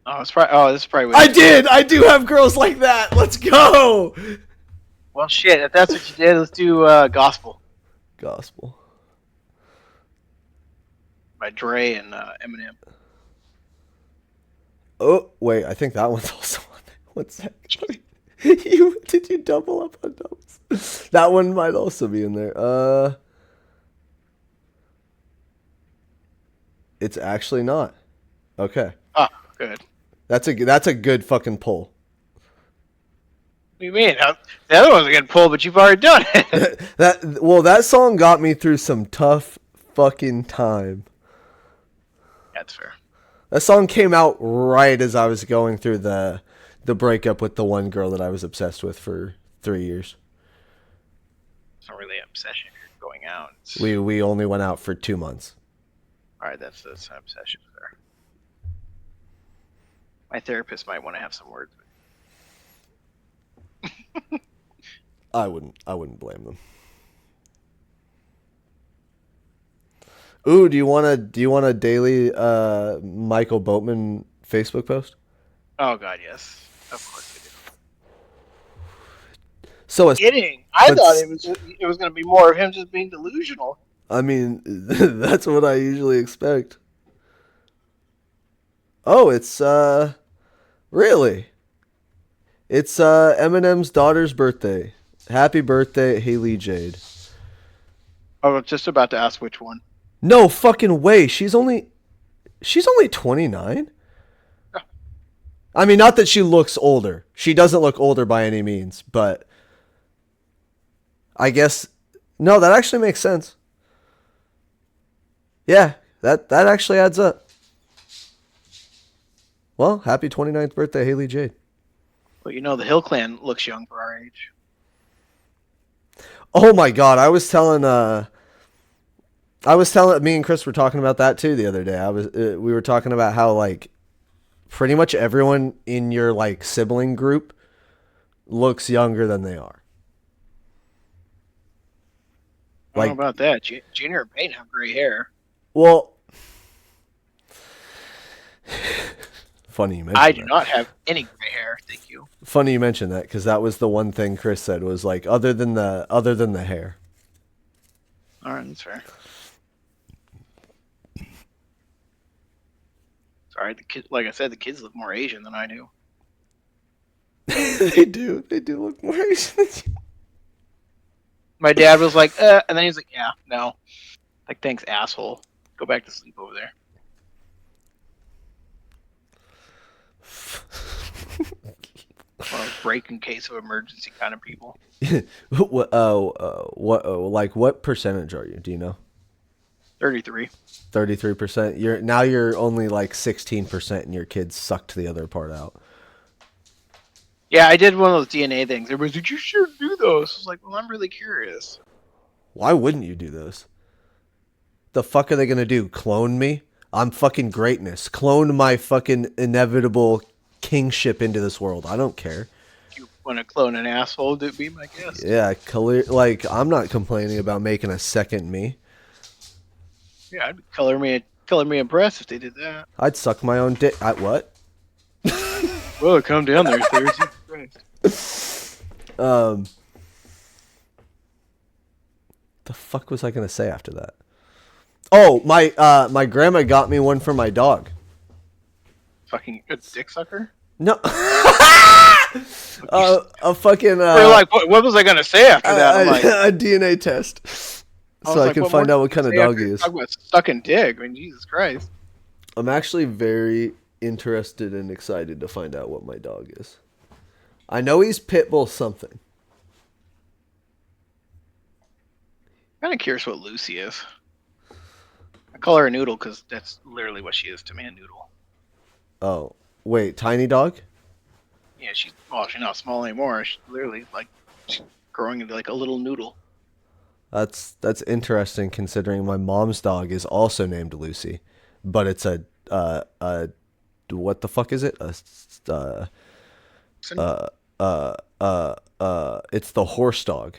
Oh, it's probably. Oh, this is probably what I you did. did. I do have girls like that. Let's go. Well, shit. If that's what you did, let's do "Gospel" Gospel. by Dre and Eminem. Oh wait, I think that one's also on there. One sec. Did you double up on doubles? That one might also be in there. It's actually not. Okay, Oh, good. that's a good fucking pull. What do you mean? The other one's a good pull, but you've already done it. That song got me through some tough fucking time. That's fair. That song came out right as I was going through the breakup with the one girl that I was obsessed with for 3 years. It's not really an obsession if you're going out. We only went out for 2 months. All right, that's an obsession there. My therapist might want to have some words. I wouldn't blame them. Ooh, do you want a daily Michael Boatman Facebook post? Oh God, yes, of course we do. So Kidding. I thought it was going to be more of him just being delusional. I mean, that's what I usually expect. Oh, it's really. It's Eminem's daughter's birthday. Happy birthday, Haley Jade. I was just about to ask which one. No fucking way. She's only 29. I mean, not that she looks older. She doesn't look older by any means, but I guess no, that actually makes sense. Yeah, that actually adds up. Well, happy 29th birthday, Haley Jade. Well, you know, the Hill Clan looks young for our age. Oh my god, I was telling me and Chris were talking about that too the other day. We were talking about how like pretty much everyone in your like sibling group looks younger than they are. I don't Like, know about that. Junior and Peyton have gray hair. well, funny you mentioned I do that. not have any gray hair. Thank you. Funny you mentioned that because that was the one thing Chris said was like other than the hair. All right, that's fair. Sorry, like I said, the kids look more Asian than I do. They do. They do look more Asian than you. My dad was like, and then he's like, yeah, no. Like, thanks, asshole. Go back to sleep over there. Well, break in case of emergency kind of people. What percentage are you? Do you know? 33. 33%. You're only like 16%, and your kids sucked the other part out. Yeah, I did one of those DNA things. Everybody's like, you should do those. I was like, well, I'm really curious. Why wouldn't you do those? The fuck are they gonna do? Clone me? I'm fucking greatness. Clone my fucking inevitable kingship into this world. I don't care. If you want to clone an asshole to be my guest. Yeah, like I'm not complaining about making a second me. Yeah, I'd be color me impressed if they did that. I'd suck my own dick. What? Well, calm down there, Thursday. The fuck was I gonna say after that? Oh, my grandma got me one for my dog. Fucking a dick sucker? No. A fucking. We're like, what was I gonna say after that? I'm like, a DNA test, so I can find out what kind of dog he is. Talk about sucking dick. I mean, Jesus Christ. I'm actually very interested and excited to find out what my dog is. I know he's Pitbull something. Kind of curious what Lucy is. I call her a noodle because that's literally what she is to me, a noodle. Oh, wait, tiny dog? Yeah, she's not small anymore. She's literally like she's growing into like a little noodle. That's interesting considering my mom's dog is also named Lucy, but it's a what the fuck is it? It's the horse dog.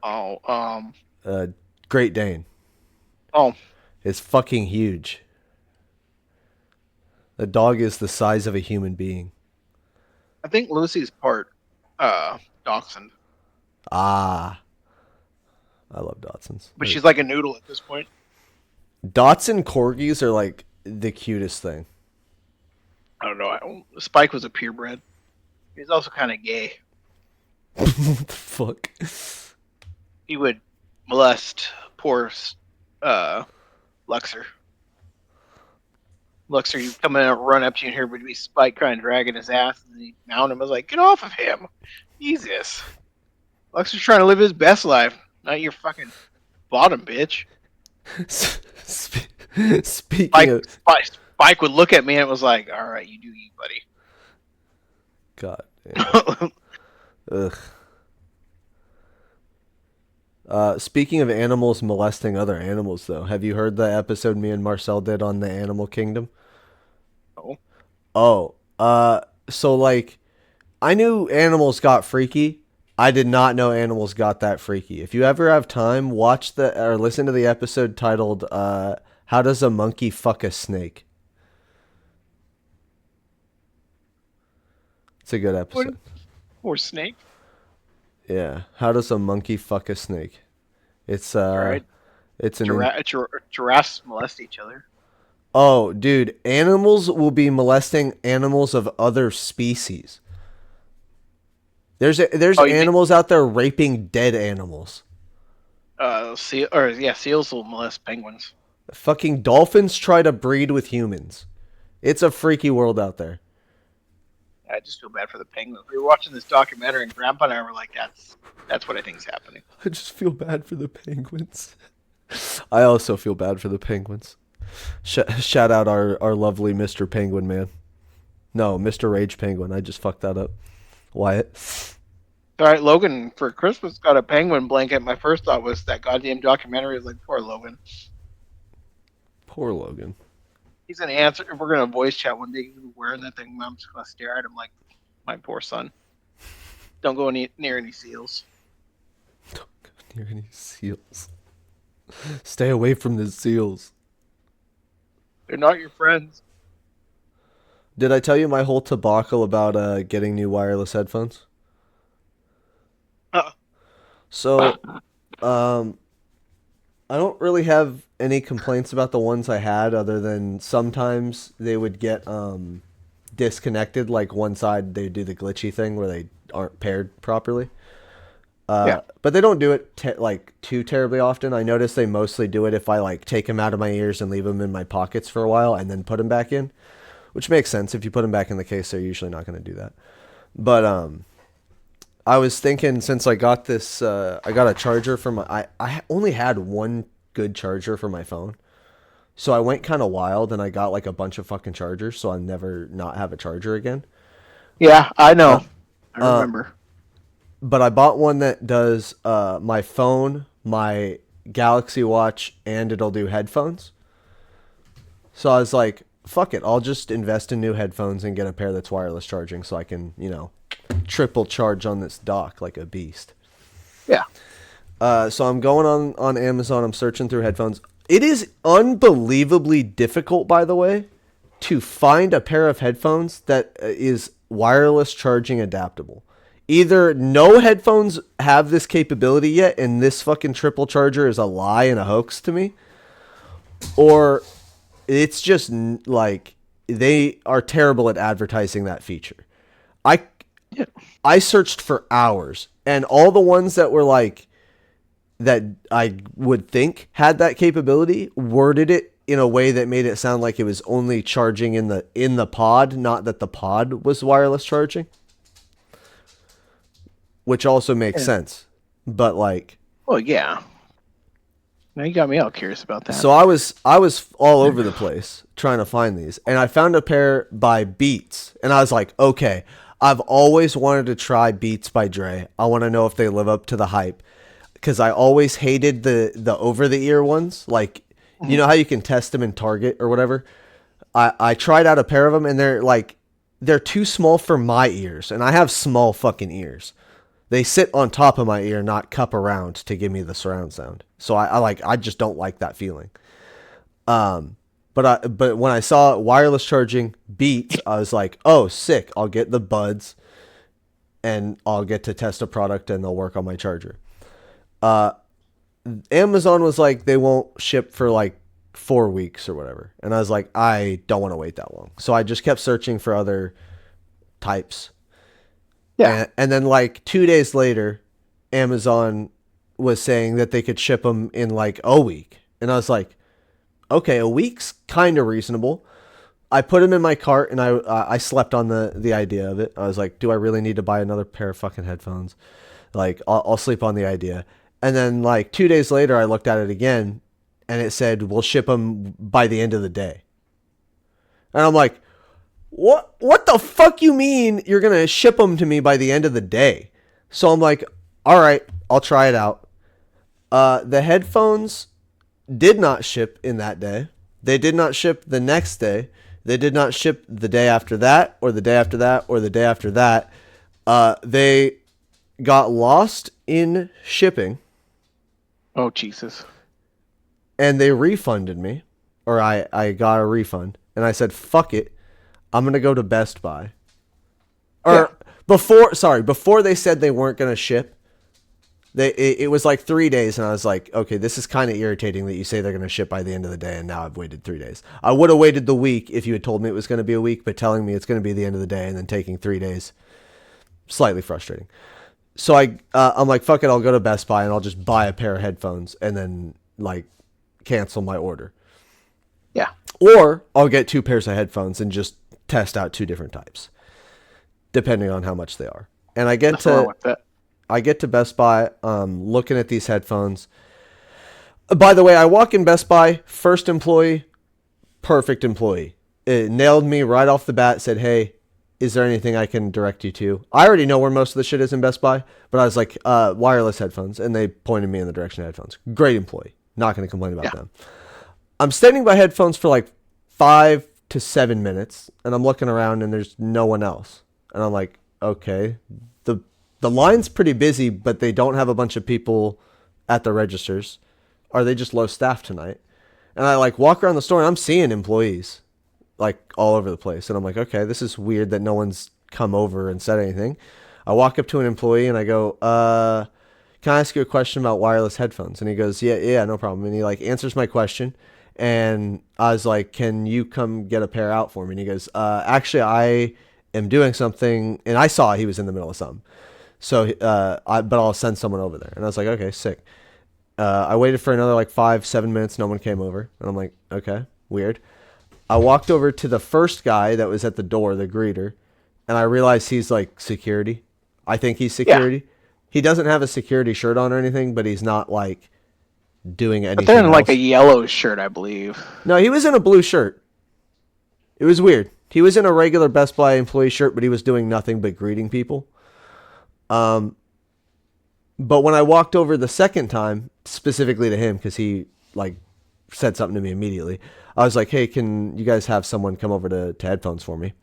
Oh, Uh, Great Dane. oh, It's fucking huge. The dog is the size of a human being. I think Lucy's part dachshund, Ah, I love Dachshunds. but she's like a noodle at this point. Dachshund corgis are like the cutest thing. I don't know. Spike was a purebred. He's also kind of gay. What the fuck? He would molest poor uh, Luxor. Luxor, he'd come in and run up to you and here would be Spike trying to drag his ass, and he'd mount him. I was like, get off of him. Jesus. Luxor's trying to live his best life, not your fucking bottom bitch. Speaking of Spike would look at me and it was like, all right, you do you, God, buddy. ugh. Speaking of animals molesting other animals, though, have you heard the episode me and Marcel did on the animal kingdom? Oh. Oh, so like, I knew animals got freaky. I did not know animals got that freaky. If you ever have time, watch the or listen to the episode titled "How Does a Monkey Fuck a Snake?" It's a good episode. Poor snake. Yeah, how does a monkey fuck a snake? It's All right. it's an in- Giraffes molest each other. oh, dude, animals will be molesting animals of other species. There's Oh, you mean animals out there raping dead animals. seals will molest penguins. Fucking dolphins try to breed with humans. It's a freaky world out there. I just feel bad for the penguins. We were watching this documentary, and Grandpa and I were like, "That's what I think is happening." I just feel bad for the penguins. I also feel bad for the penguins. Shout out our lovely Mr. Penguin man. No, Mr. Rage Penguin. I just fucked that up. Wyatt. All right, Logan for Christmas got a penguin blanket. My first thought was that goddamn documentary. Was like, poor Logan. Poor Logan. He's gonna answer. We're gonna voice chat one day. He's gonna be wearing that thing. Mom's gonna stare at him like, my poor son. Don't go near any seals. Don't go near any seals. Stay away from the seals. They're not your friends. Did I tell you my whole debacle about getting new wireless headphones? Uh, So, um, I don't really have any complaints about the ones I had, other than sometimes they would get disconnected. Like one side, they do the glitchy thing where they aren't paired properly. yeah, But they don't do it like too terribly often. I notice they mostly do it if I like take them out of my ears and leave them in my pockets for a while and then put them back in, which makes sense. If you put them back in the case, they're usually not going to do that. But I was thinking, since I got this, I got a charger for my. I only had one good charger for my phone, so I went kind of wild and I got like a bunch of fucking chargers, so I'll never not have a charger again. yeah, I Uh, know. I uh, remember. but I bought one that does my phone, my Galaxy Watch, and it'll do headphones. So I was like, fuck it, I'll just invest in new headphones and get a pair that's wireless charging, so I can, triple charge on this dock like a beast. Yeah. So I'm going on Amazon. I'm searching through headphones. It is unbelievably difficult, by the way, to find a pair of headphones that is wireless charging adaptable. Either no headphones have this capability yet, and this fucking triple charger is a lie and a hoax to me, or it's just like they are terrible at advertising that feature. I Yeah. I searched for hours, and all the ones that were like that I would think had that capability worded it in a way that made it sound like it was only charging in the pod, not that the pod was wireless charging, which also makes Yeah. sense. But like, Well, yeah. Now you got me all curious about that. so I was all over the place trying to find these, and I found a pair by Beats, and I was like, okay, I've always wanted to try Beats by Dre. I want to know if they live up to the hype, because I always hated the over the ear ones. Like, you know how you can test them in Target or whatever. I tried out a pair of them, and they're like they're too small for my ears, and I have small fucking ears. They sit on top of my ear, not cup around to give me the surround sound. So I just don't like that feeling. But when I saw wireless charging Beats, I was like, oh, sick! I'll get the buds, and I'll get to test a product, and they'll work on my charger. Amazon was like, they won't ship for like 4 weeks or whatever, and I was like, I don't want to wait that long. So I just kept searching for other types, Yeah. and then like 2 days later, Amazon was saying that they could ship them in like a week, and I was like, okay, a week's kind of reasonable. I put them in my cart and I slept on the idea of it. I was like, do I really need to buy another pair of fucking headphones? Like, I'll sleep on the idea. And then like 2 days later, I looked at it again, and it said we'll ship them by the end of the day. And I'm like, what? What the fuck you mean you're gonna ship them to me by the end of the day? So I'm like, all right, I'll try it out. The headphones did not ship in that day. They did not ship the next day. They did not ship the day after that, or the day after that, or the day after that. They got lost in shipping, Oh Jesus. and they refunded me, or I got a refund, and I said, fuck it. I'm going to go to Best Buy. Yeah. Or before they said they weren't going to ship, it was like 3 days, and I was like, okay, this is kind of irritating that you say they're going to ship by the end of the day, and now I've waited 3 days. I would have waited the week if you had told me it was going to be a week, but telling me it's going to be the end of the day and then taking 3 days, slightly frustrating. So I'm like, fuck it, I'll go to Best Buy and I'll just buy a pair of headphones and then like cancel my order. Yeah. Or I'll get 2 pairs of headphones and just test out 2 different types, depending on how much they are. And Nothing wrong with that. I get to Best Buy, looking at these headphones. By the way, I walk in Best Buy, first employee, perfect employee. It nailed me right off the bat, said, hey, is there anything I can direct you to? I already know where most of the shit is in Best Buy, but I was like, wireless headphones, and they pointed me in the direction of headphones. Great employee. Not going to complain about them. I'm standing by headphones for like 5 to 7 minutes, and I'm looking around, and there's no one else. And I'm like, okay, the line's pretty busy, but they don't have a bunch of people at the registers. Are they just low staff tonight? And I like walk around the store, and I'm seeing employees like all over the place. And I'm like, okay, this is weird that no one's come over and said anything. I walk up to an employee and I go, can I ask you a question about wireless headphones? And he goes, yeah, no problem. And he like answers my question. And I was like, can you come get a pair out for me? And he goes, actually, I am doing something. And I saw he was in the middle of something. So, but I'll send someone over there. And I was like, okay, sick. I waited for another like 5, 7 minutes. No one came over. And I'm like, okay, weird. I walked over to the first guy that was at the door, the greeter, and I realized he's like security. I think he's Yeah. security. He doesn't have a security shirt on or anything, but he's not like doing But they're anything in like a else. yellow shirt, I believe. No, he was in a blue shirt. It was weird. He was in a regular Best Buy employee shirt, but he was doing nothing but greeting people. But when I walked over the second time, specifically to him, because he like said something to me immediately, I was like, hey, can you guys have someone come over to headphones for me?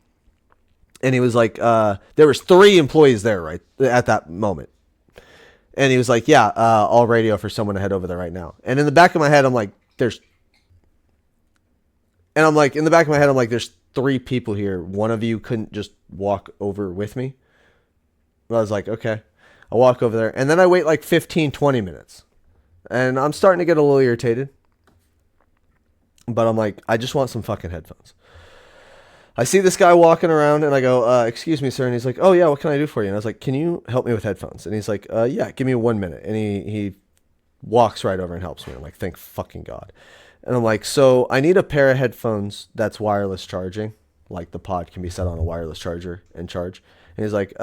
And he was like, there was 3 employees there right at that moment. And he was like, yeah, I'll radio for someone to head over there right now. And in the back of my head, I'm like, in the back of my head, I'm like, there's 3 people here. One of you couldn't just walk over with me. I was like, okay. I'll walk over there. And then I wait like 15, 20 minutes. And I'm starting to get a little irritated. But I'm like, I just want some fucking headphones. I see this guy walking around and I go, excuse me, sir. And he's like, oh, yeah, what can I do for you? And I was like, can you help me with headphones? And he's like, yeah, give me 1 minute. And he walks right over and helps me. I'm like, thank fucking God. And I'm like, so I need a pair of headphones that's wireless charging. Like the pod can be set on a wireless charger and charge. And he's like,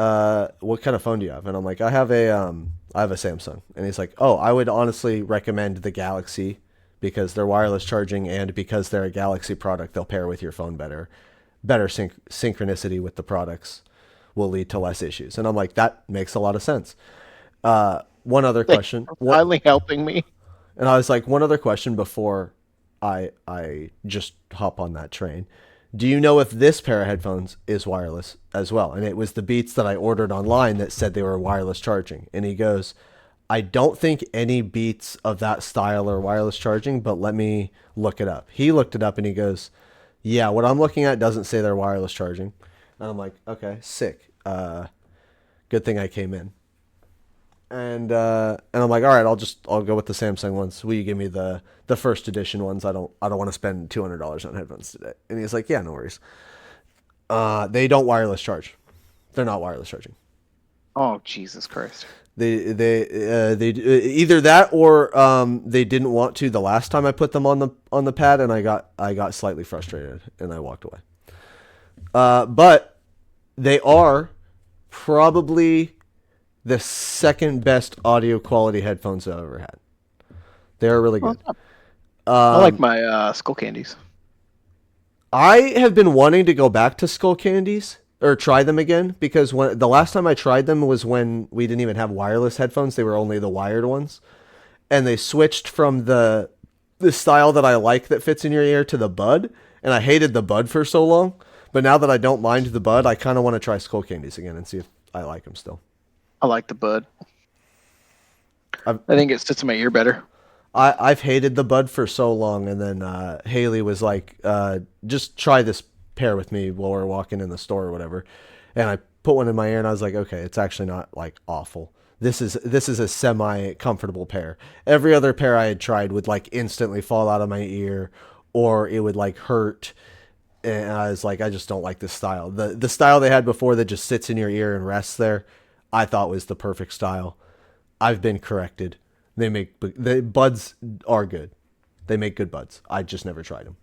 what kind of phone do you have? And I'm like, I have a Samsung. And he's like, oh, I would honestly recommend the Galaxy because they're wireless charging and because they're a Galaxy product, they'll pair with your phone better. Better synchronicity with the products will lead to less issues. And I'm like, that makes a lot of sense. One other question. Finally helping me. And I was like, one other question before I just hop on that train. Do you know if this pair of headphones is wireless as well? And it was the Beats that I ordered online that said they were wireless charging. And he goes, I don't think any Beats of that style are wireless charging, but let me look it up. He looked it up and he goes, yeah, what I'm looking at doesn't say they're wireless charging. And I'm like, okay, sick. Good thing I came in. And I'm like, all right, I'll go with the Samsung ones. Will you give me the first edition ones? I don't want to spend $200 on headphones today. And he's like, yeah, no worries. They don't wireless charge. They're not wireless charging. Oh, Jesus Christ. They either that or they didn't want to the last time I put them on the pad, and I got slightly frustrated and I walked away. But they are probably the second best audio quality headphones I've ever had. They are really good. I like my Skull Candies. I have been wanting to go back to Skull Candies or try them again because when the last time I tried them was when we didn't even have wireless headphones; they were only the wired ones, and they switched from the style that I like that fits in your ear to the bud, and I hated the bud for so long. But now that I don't mind the bud, I kind of want to try Skull Candies again and see if I like them still. I like the bud. I've, I think it sits in my ear better. I've hated the bud for so long, and then Haley was like, "Just try this pair with me while we're walking in the store or whatever." And I put one in my ear, and I was like, "Okay, it's actually not like awful. This is a semi comfortable pair. Every other pair I had tried would like instantly fall out of my ear, or it would like hurt." And I was like, I just don't like this style. The style they had before that just sits in your ear and rests there, I thought was the perfect style. I've been corrected. The buds are good. They make good buds. I just never tried them.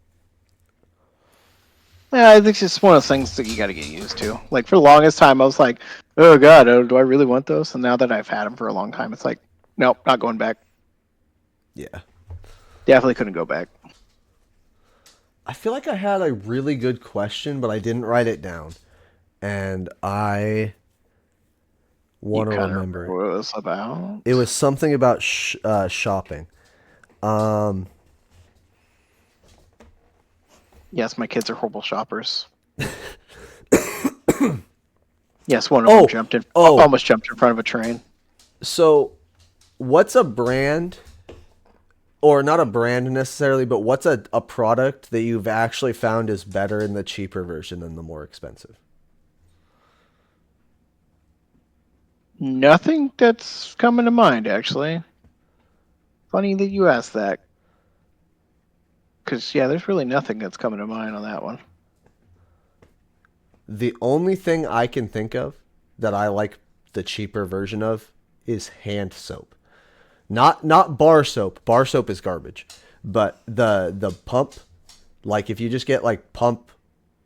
Yeah, I think it's just one of those things that you got to get used to. Like for the longest time, I was like, "Oh God, do I really want those?" And now that I've had them for a long time, it's like, nope, not going back. Yeah. Definitely couldn't go back. I feel like I had a really good question, but I didn't write it down. And I You want to kind of remember remember it. what it was about. It was something about shopping. Um, Yes, my kids are horrible shoppers. Yes, one of them oh, jumped in, oh, almost jumped in front of a train. so what's a brand, or not a brand necessarily, but what's a product that you've actually found is better in the cheaper version than the more expensive? Nothing that's coming to mind, actually. Funny that you asked that. Because, yeah, there's really nothing that's coming to mind on that one. The only thing I can think of that I like the cheaper version of is hand soap. Not bar soap. Bar soap is garbage. But the pump, like if you just get like pump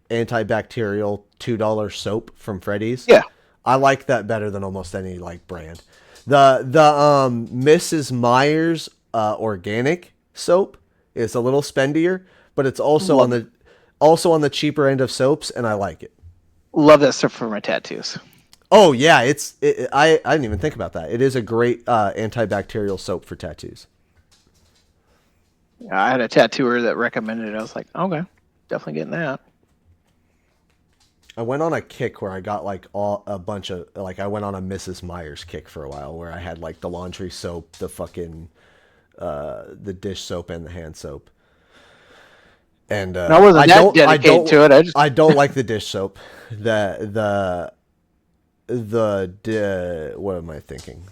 antibacterial $2 soap from Freddy's, Yeah, I like that better than almost any like brand. The Mrs. Meyer's organic soap is a little spendier, but it's love, also on the cheaper end of soaps, and I like it. love that stuff for my tattoos. Oh yeah, I didn't even think about that. It is a great antibacterial soap for tattoos. I had a tattooer that recommended it. I was like, okay, definitely getting that. I went on a kick where I got like a bunch of like I went on a Mrs. Meyer's kick for a while where I had like the laundry soap, the fucking the dish soap and the hand soap. And And I wasn't that dedicated to it. I don't like the dish soap. The what am I thinking?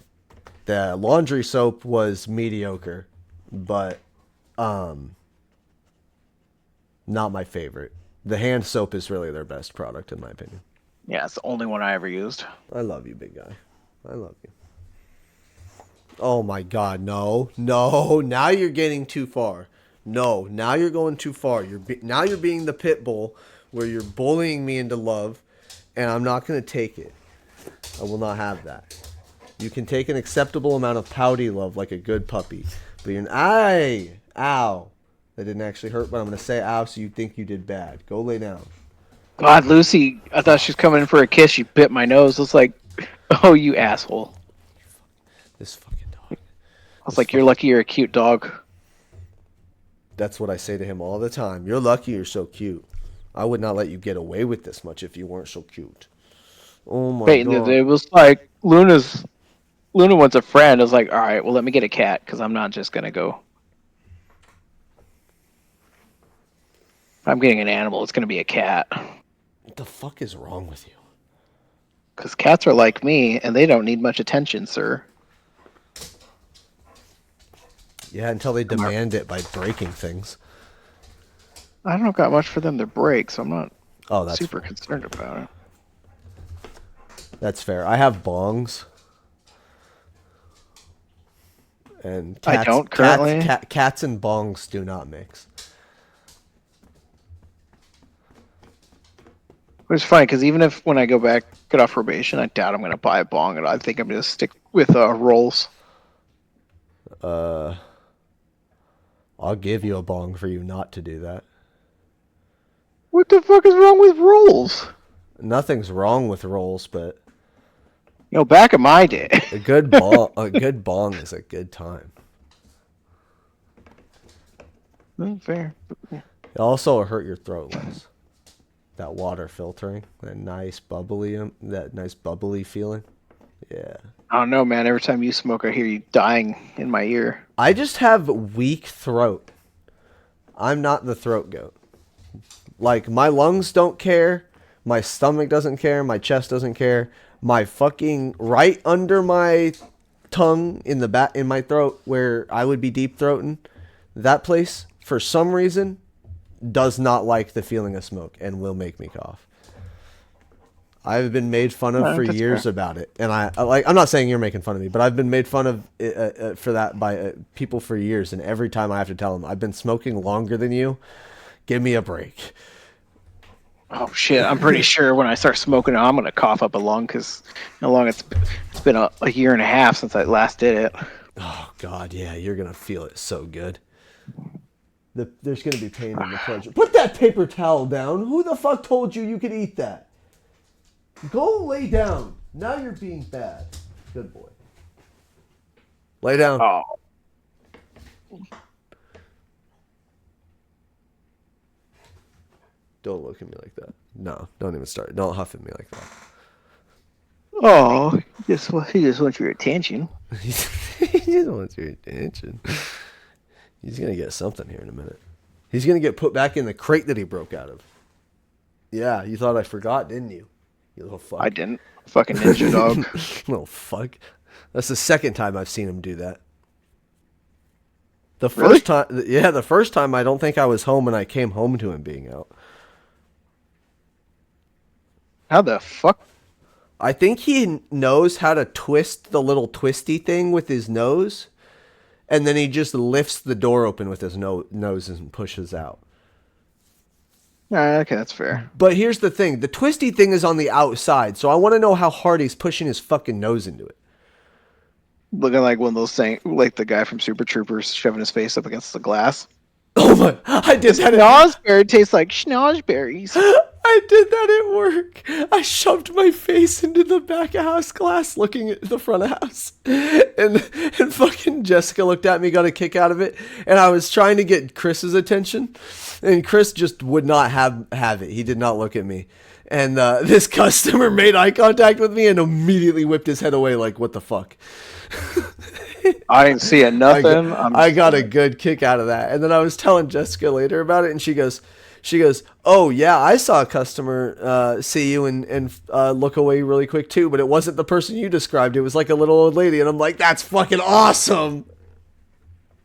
The laundry soap was mediocre, but not my favorite. The hand soap is really their best product in my opinion. Yeah, it's the only one I ever used. I love you, big guy. I love you. Oh my god, no. No, now you're getting too far. No, now you're going too far. Now you're being the pit bull where you're bullying me into love and I'm not going to take it. I will not have that. You can take an acceptable amount of pouty love like a good puppy. But you're ow. That didn't actually hurt, but I'm going to say ow so you think you did bad. Go lay down. God, Lucy, I thought she was coming in for a kiss. She bit my nose. I was like, oh, you asshole. This fucking dog. I was like, you're lucky you're a cute dog. That's what I say to him all the time. You're lucky you're so cute. I would not let you get away with this much if you weren't so cute. Oh my Wait, god. it was like Luna wants a friend. I was like, all right, well, let me get a cat because I'm not just gonna go. If I'm getting an animal, it's gonna be a cat. What the fuck is wrong with you? Because cats are like me, and they don't need much attention, sir. Yeah, until they demand it by breaking things. I don't got much for them to break, so I'm not Oh, that's super fair. concerned about it. That's fair. I have bongs. And I don't currently. cats and bongs do not mix. Which is funny because even if when I go back, get off probation, I doubt I'm going to buy a bong, and I think I'm going to stick with rolls. I'll give you a bong for you not to do that. What the fuck is wrong with rolls? Nothing's wrong with rolls, but Back in my day. a good bong is a good time. Fair. It also hurt your throat less. That water filtering, that nice bubbly feeling. Yeah. I don't know, man. Every time you smoke, I hear you dying in my ear. I just have weak throat. I'm not the throat goat. Like, my lungs don't care. My stomach doesn't care. My chest doesn't care. My fucking right under my tongue in the back in my throat where I would be deep throating, that place for some reason does not like the feeling of smoke and will make me cough. I've been made fun of for years about it, and I'm not saying you're making fun of me, but I've been made fun of for that by people for years, and every time I have to tell them I've been smoking longer than you. Give me a break. Oh shit! I'm pretty sure when I start smoking, I'm gonna cough up a lung because how long it's been a year and a half since I last did it. Oh god, yeah, you're gonna feel it so good. There's gonna be pain in the pleasure. Put that paper towel down. Who the fuck told you you could eat that? Go lay down. Now you're being bad. Good boy. Lay down. Oh. Don't look at me like that. No, don't even start. Don't huff at me like that. Oh, he just wants your attention. He just wants your attention. He's gonna get something here in a minute. He's gonna get put back in the crate that he broke out of. Yeah, you thought I forgot, didn't you? You little fuck. I didn't. Fucking ninja dog. Little fuck. That's the second time I've seen him do that. The Really? first time I don't think I was home and I came home to him being out. How the fuck? I think he knows how to twist the little twisty thing with his nose, and then he just lifts the door open with his nose and pushes out. Okay, that's fair. But here's the thing. The twisty thing is on the outside, so I want to know how hard he's pushing his fucking nose into it. Looking like one of those things, like the guy from Super Troopers shoving his face up against the glass. Oh my, I did that. Schnozberry tastes like schnozberries. I did that at work. I shoved my face into the back of house glass looking at the front of house. And fucking Jessica looked at me, got a kick out of it. And I was trying to get Chris's attention. And Chris just would not have it. He did not look at me. And this customer made eye contact with me and immediately whipped his head away like, what the fuck? I didn't see it, nothing. I got a good kick out of that. And then I was telling Jessica later about it, and she goes, oh, yeah, I saw a customer see you and look away really quick, too, but it wasn't the person you described. It was like a little old lady. And I'm like, that's fucking awesome.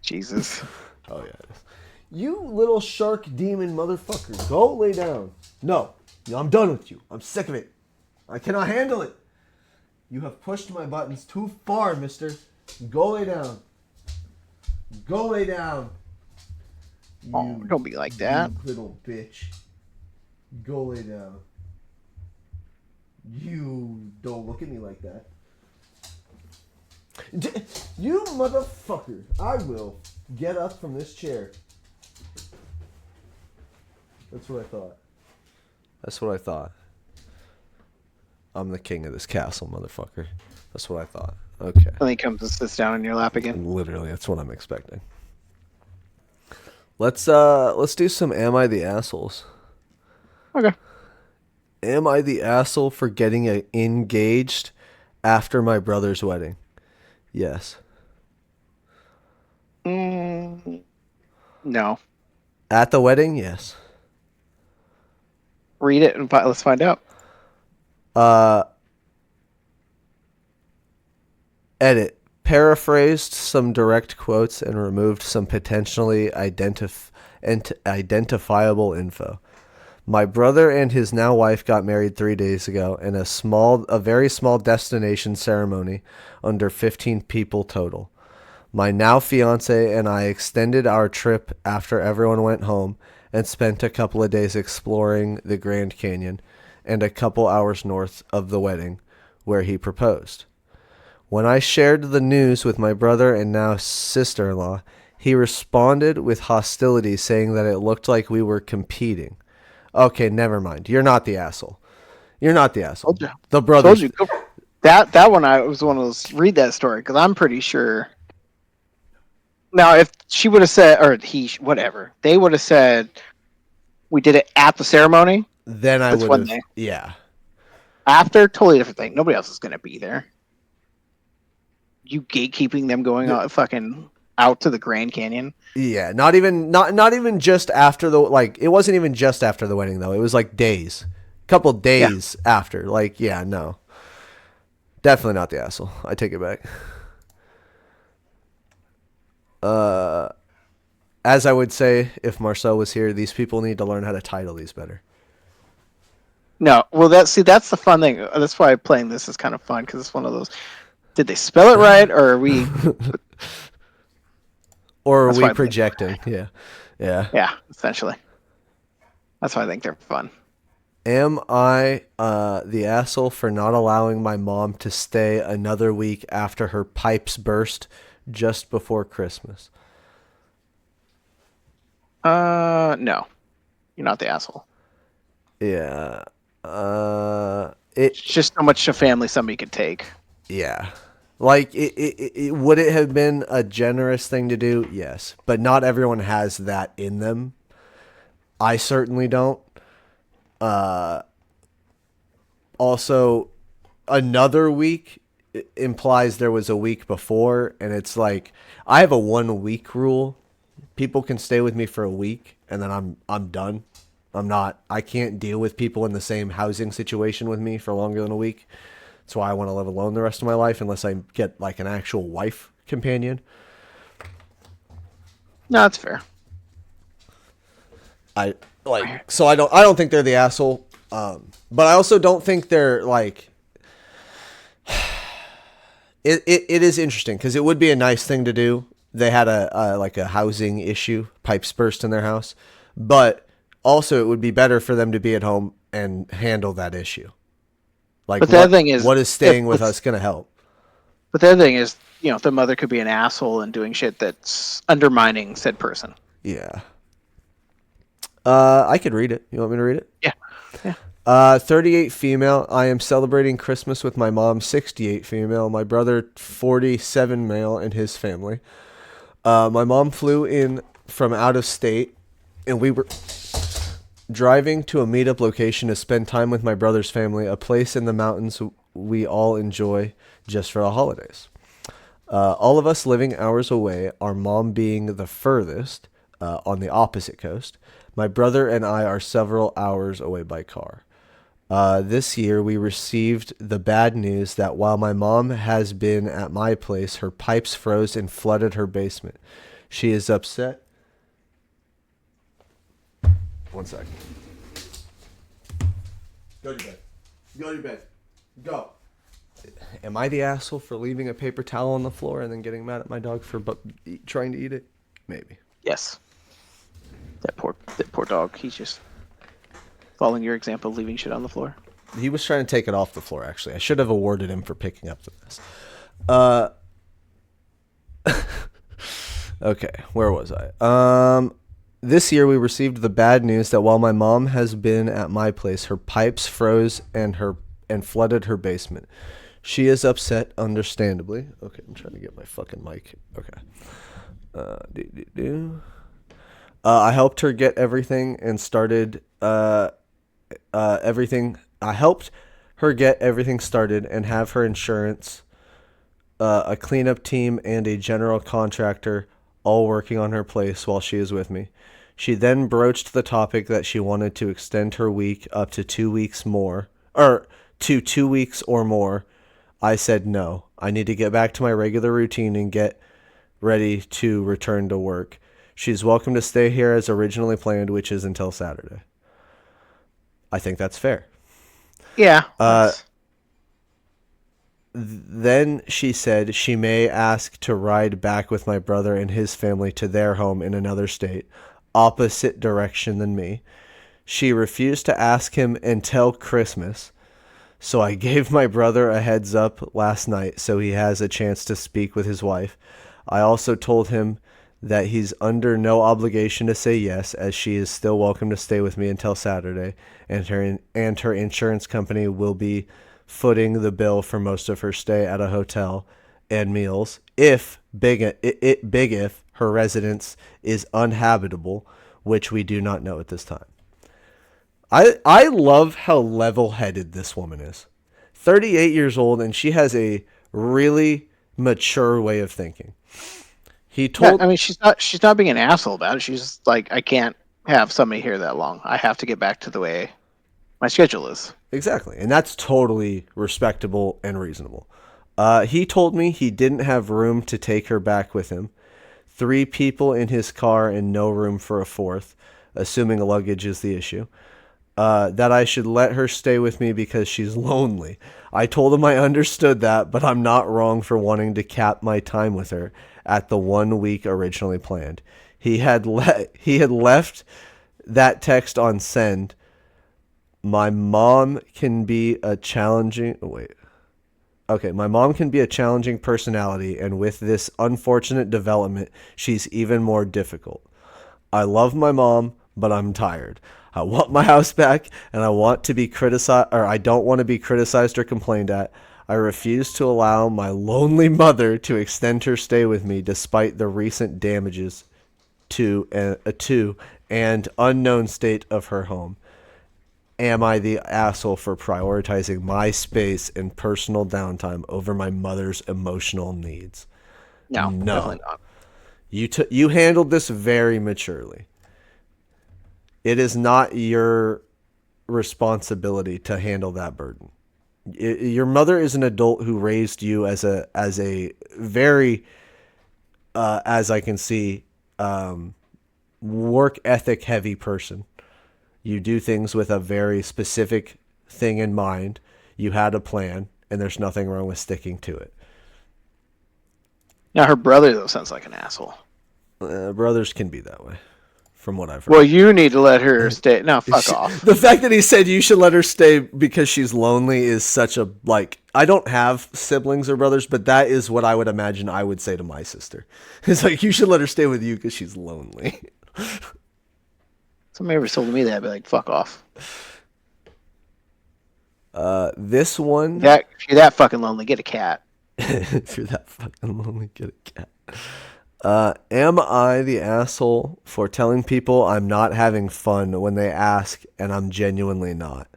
Jesus. Oh, yeah. You little shark demon motherfucker. Go lay down. No, I'm done with you. I'm sick of it. I cannot handle it. You have pushed my buttons too far, mister. Go lay down. Go lay down. Oh, don't be like that. You little bitch. Go lay down. You don't look at me like that. You motherfucker. I will get up from this chair. That's what I thought. That's what I thought. I'm the king of this castle, motherfucker. That's what I thought. Okay. And he comes and sits down in your lap again. Literally, that's what I'm expecting. Let's do some Am I the Assholes? Okay. Am I the asshole for getting engaged after my brother's wedding? Yes. Mm, no. At the wedding? Yes. Read it and let's find out. Uh, Edit. Paraphrased some direct quotes and removed some potentially identifiable info. My brother and his now wife got married 3 days ago in a very small destination ceremony under 15 people total. My now fiance and I extended our trip after everyone went home and spent a couple of days exploring the Grand Canyon and a couple hours north of the wedding where he proposed. When I shared the news with my brother and now sister in law, he responded with hostility, saying that it looked like we were competing. Okay, never mind. You're not the asshole. You're not the asshole. Told you. The Told brothers. you. That one I was one of those. Read that story because I'm pretty sure. Now, if she would have said, or he, whatever, they would have said, we did it at the ceremony. Then I That's would one have. thing. Yeah. After, totally different thing. Nobody else is going to be there. You gatekeeping them going The- out, fucking out to the Grand Canyon. Yeah. Not even just after the like. It wasn't even just after the wedding though. It was like days, couple Yeah. days after. Like yeah, no, definitely not the asshole. I take it back. As I would say if Marcel was here, these people need to learn how to title these better. No, well, that's the fun thing. That's why playing this is kind of fun because it's one of those. Did they spell it right, or are we? Or are That's we why I think, projecting? Yeah. Yeah. yeah, essentially. That's why I think they're fun. Am I the asshole for not allowing my mom to stay another week after her pipes burst just before Christmas? No, you're not the asshole. Yeah. It's just how much a family somebody could take. Yeah. Like, would it have been a generous thing to do? Yes. But not everyone has that in them. I certainly don't. Also, another week implies there was a week before, and it's like I have a 1 week rule. People can stay with me for a week, and then I'm done. I'm not. I can't deal with people in the same housing situation with me for longer than a week. That's why I want to live alone the rest of my life, unless I get like an actual wife companion. No, that's fair. I like so I don't think they're the asshole. But I also don't think they're like it is interesting because it would be a nice thing to do. They had a like a housing issue, pipes burst in their house, but also it would be better for them to be at home and handle that issue. Like But the other thing is, what is staying with us going to help? but the other thing is, the mother could be an asshole and doing shit that's undermining said person. Yeah. I could read it. You want me to read it? Yeah, yeah. 38 female. I am celebrating Christmas with my mom, 68 female. My brother, 47 male, and his family. My mom flew in from out of state, and we were driving to a meetup location to spend time with my brother's family, a place in the mountains we all enjoy just for the holidays. All of us living hours away, our mom being the furthest on the opposite coast. My brother and I are several hours away by car. This year, we received the bad news that while my mom has been at my place, her pipes froze and flooded her basement. She is upset. 1 second. Go to your bed. Go to your bed. Go. Am I the asshole for leaving a paper towel on the floor and then getting mad at my dog for trying to eat it? Maybe. Yes. That poor dog. He's just following your example, of leaving shit on the floor. He was trying to take it off the floor, actually. I should have awarded him for picking up the mess. Okay, where was I? This year we received the bad news that while my mom has been at my place, her pipes froze and flooded her basement. She is upset, understandably. Okay, I'm trying to get my fucking mic. Okay. I helped her get everything and started everything. I helped her get everything started and have her insurance, a cleanup team, and a general contractor all working on her place while she is with me. She then broached the topic that she wanted to extend her week up to 2 weeks more, or to 2 weeks or more. I said no. I need to get back to my regular routine and get ready to return to work. She's welcome to stay here as originally planned, which is until Saturday. I think that's fair. Yeah, Uh, that's Then she said she may ask to ride back with my brother and his family to their home in another state, opposite direction than me. She refused to ask him until Christmas, so I gave my brother a heads up last night so he has a chance to speak with his wife. I also told him that he's under no obligation to say yes, as she is still welcome to stay with me until Saturday, and her insurance company will be footing the bill for most of her stay at a hotel and meals. If big if her residence is uninhabitable, which we do not know at this time. I love how level-headed this woman is. 38 years old, and she has a really mature way of thinking. He yeah. told I mean, she's not being an asshole about it. She's just like, I can't have somebody here that long. I have to get back to the way my schedule is. Exactly, and that's totally respectable and reasonable. He told me he didn't have room to take her back with him. 3 people in his car and no room for a fourth, assuming luggage is the issue. That I should let her stay with me because she's lonely. I told him I understood that, but I'm not wrong for wanting to cap my time with her at the 1 week originally planned. He had left that text on send. My mom can be a challenging wait. Okay, my mom can be a challenging personality, and with this unfortunate development, she's even more difficult. I love my mom, but I'm tired. I want my house back, and I want to be criticized, or I don't want to be criticized or complained at. I refuse to allow my lonely mother to extend her stay with me despite the recent damages to and unknown state of her home. Am I the asshole for prioritizing my space and personal downtime over my mother's emotional needs? No, No. definitely not. You handled this very maturely. It is not your responsibility to handle that burden. Your mother is an adult who raised you as a very as I can see, work ethic heavy person. You do things with a very specific thing in mind. You had a plan, and there's nothing wrong with sticking to it. Now her brother though sounds like an asshole. Brothers can be that way, from what I've Well, heard. you need to let her stay. No, fuck off. The fact that he said you should let her stay because she's lonely is such a, like, I don't have siblings or brothers, but that is what I would imagine I would say to my sister. It's like, you should let her stay with you because she's lonely. Somebody ever told me that, I'd be like, fuck off. This one, If you're that fucking lonely, get a cat. if you're that fucking lonely, get a cat. Am I the asshole for telling people I'm not having fun when they ask and I'm genuinely not?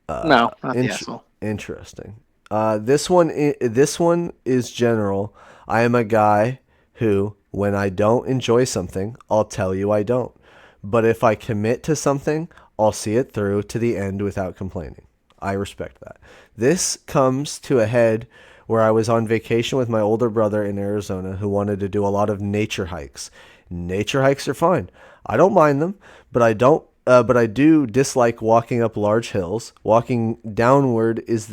No, not the asshole. Interesting. This one is general. I am a guy who, when I don't enjoy something, I'll tell you I don't. But if I commit to something, I'll see it through to the end without complaining. I respect that. This comes to a head where I was on vacation with my older brother in Arizona who wanted to do a lot of nature hikes. Nature hikes are fine. I don't mind them, but I do dislike walking up large hills. Walking downhill is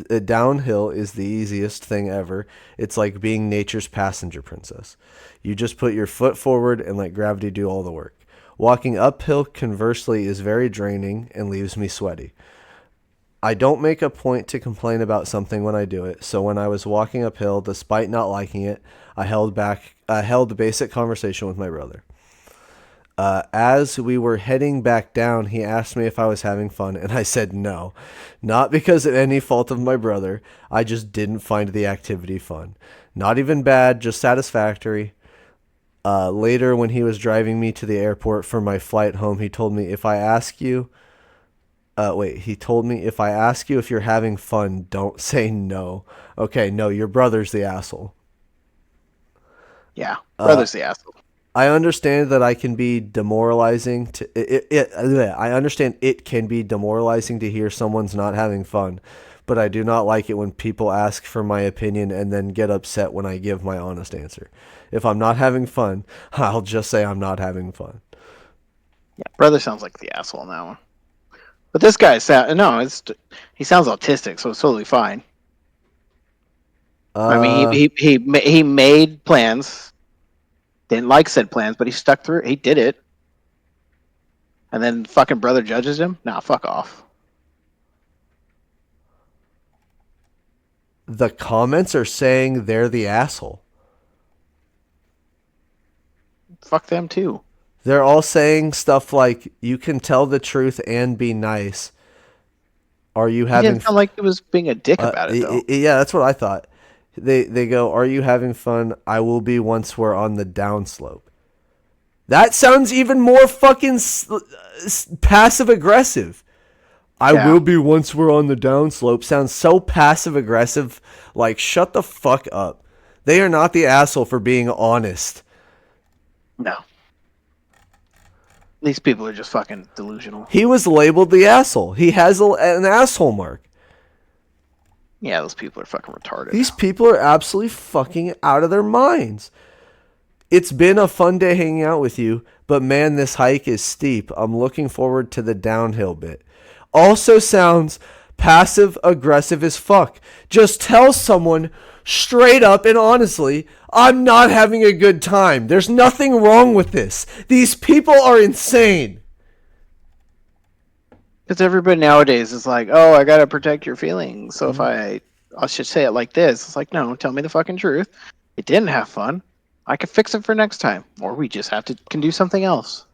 the easiest thing ever. It's like being nature's passenger princess. You just put your foot forward and let gravity do all the work. Walking uphill, conversely, is very draining and leaves me sweaty. I don't make a point to complain about something when I do it, so when I was walking uphill, despite not liking it, I held the basic conversation with my brother. As we were heading back down, he asked me if I was having fun, and I said no. Not because of any fault of my brother, I just didn't find the activity fun. Not even bad, just satisfactory. Later, when he was driving me to the airport for my flight home, he told me if I ask you, he told me if I ask you if you're having fun, don't say no. Okay, no, your brother's the asshole. Yeah, Uh, brother's the asshole. I understand that I can be demoralizing to I understand it can be demoralizing to hear someone's not having fun, but I do not like it when people ask for my opinion and then get upset when I give my honest answer. If I'm not having fun, I'll just say I'm not having fun. Yeah, brother sounds like the asshole in that one. But this guy sound no, he sounds autistic, so it's totally fine. I mean, Uh he made plans, didn't like said plans, but he stuck through. He did it, and then fucking brother judges him. Nah, fuck off. the comments are saying they're the asshole. Fuck them too. They're all saying stuff like you can tell the truth and be nice. Are you He having didn't sound like he was being a dick about it though. yeah, that's what I thought. They go, "Are you having fun? I will be once we're on the downslope." That sounds even more fucking passive aggressive. I Yeah, will be once we're on the downslope sounds so passive aggressive. Like, shut the fuck up. They are not the asshole for being honest. no. These people are just fucking delusional. He was labeled the asshole. He has an asshole mark. Yeah, those people are fucking retarded. These people are absolutely fucking out of their minds. It's been a fun day hanging out with you, but man, this hike is steep. I'm looking forward to the downhill bit. Also sounds passive aggressive as fuck. Just tell someone straight up and honestly, I'm not having a good time. There's nothing wrong with this. These people are insane. Because everybody nowadays is like, oh, I gotta protect your feelings. So if I should say it like this, it's like, no, tell me the fucking truth. It didn't have fun. I can fix it for next time, or we just have to can do something else.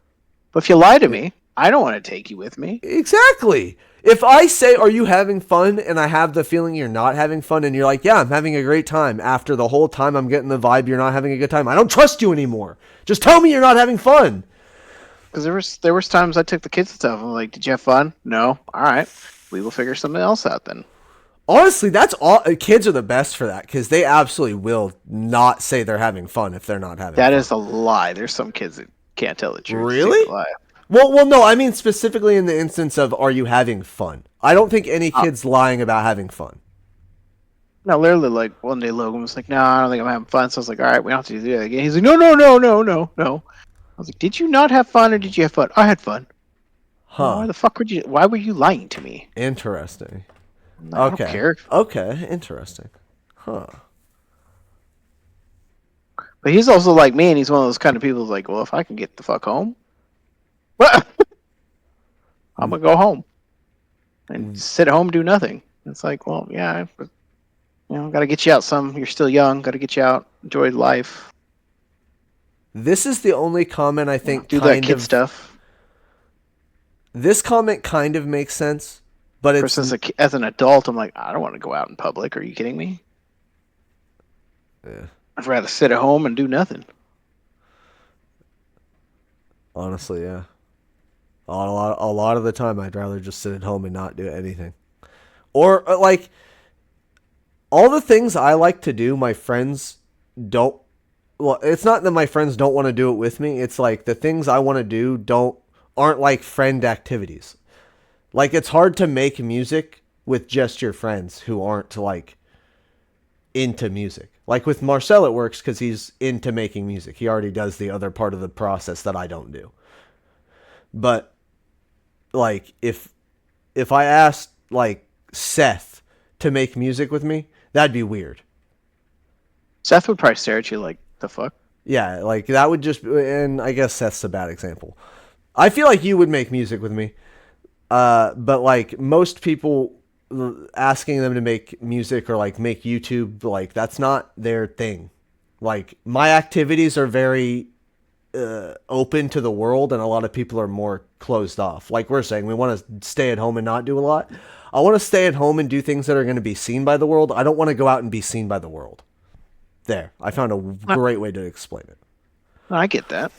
But if you lie to me, I don't want to take you with me. Exactly. If I say, are you having fun? And I have the feeling you're not having fun, and you're like, yeah, I'm having a great time. After the whole time I'm getting the vibe you're not having a good time. I don't trust you anymore. Just tell me you're not having fun. Because there was times I took the kids and stuff. I'm like, did you have fun? No. All right, we will figure something else out then. Honestly, that's all. Kids are the best for that because they absolutely will not say they're having fun if they're not having That fun. is a lie. There's some kids that can't tell the truth. Just take the Really? lie. No. I mean specifically in the instance of are you having fun? I don't think any kid's lying about having fun. No, literally, like one day Logan was like, "No, I don't think I'm having fun." So I was like, "All right, we don't have to do that again." He's like, "No, no, no, no, no, no." I was like, "Did you not have fun, or did you have fun?" I had fun. Well, why Huh. the fuck would you? Why were you lying to me? Interesting. I don't Okay. care. Okay. Interesting. Huh. But he's also like me, and he's one of those kind of people who's like, "Well, if I can get the fuck home, I'm gonna go home and sit at home, and do nothing." It's like, well, yeah, but got to get you out some. You're still young. Got to get you out, enjoy life. This is the only comment I think Do that kind kid of. stuff. This comment kind of makes sense, but it's. Versus as an adult, I'm like, I don't want to go out in public. Are you kidding me? Yeah, I'd rather sit at home and do nothing. honestly, yeah. A lot of the time, I'd rather just sit at home and not do anything. Or, like, all the things I like to do, my friends don't. Well, it's not that my friends don't want to do it with me. It's like the things I want to do aren't like friend activities. Like it's hard to make music with just your friends who aren't like into music. Like with Marcel, it works because he's into making music. He already does the other part of the process that I don't do. But like if I asked like Seth to make music with me, that'd be weird. Seth would probably stare at you like, the fuck? Yeah, like that would just, and I guess Seth's a bad example. I feel like you would make music with me, but like most people, asking them to make music or like make YouTube, like that's not their thing. Like my activities are very open to the world, and a lot of people are more closed off. Like we're saying, we want to stay at home and not do a lot. I want to stay at home and do things that are going to be seen by the world. I don't want to go out and be seen by the world. There, I found a great way to explain it. I get that.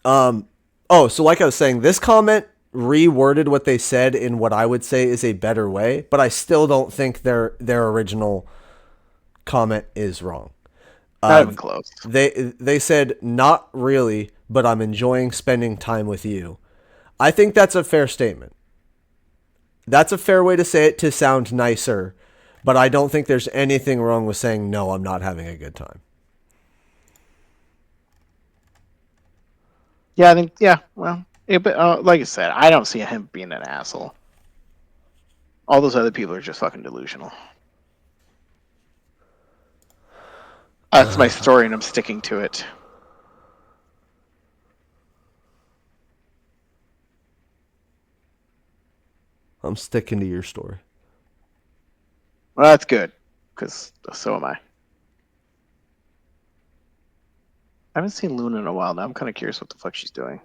Oh, so like I was saying, this comment reworded what they said in what I would say is a better way, but I still don't think their original comment is wrong. Not even close. They said not really, but I'm enjoying spending time with you. I think that's a fair statement. That's a fair way to say it to sound nicer, but I don't think there's anything wrong with saying no, I'm not having a good time. Yeah, I think. Yeah, well, but like I said, I don't see him being an asshole. All those other people are just fucking delusional. That's my story, and I'm sticking to it. I'm sticking to your story. Well, that's good, because so am I. I haven't seen Luna in a while now. I'm kind of curious what the fuck she's doing.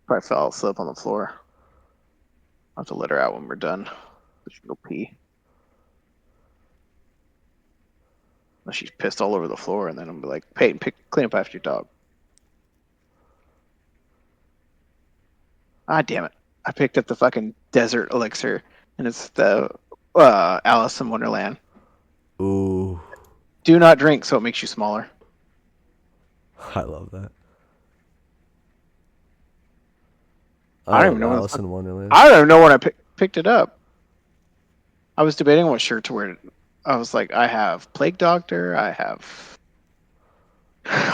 Probably fell asleep on the floor. I'll have to let her out when we're done. She can go pee. She's pissed all over the floor, and then I'm like, Peyton, clean up after your dog. Ah, damn it. I picked up the fucking desert elixir, and it's the Alice in Wonderland. Ooh, Do not drink, so it makes you smaller. I love that. I I don't love even know when the Alice fuck. in Wonderland. I don't even know when I picked it up. I was debating what shirt to wear. I was like, I have Plague Doctor, I have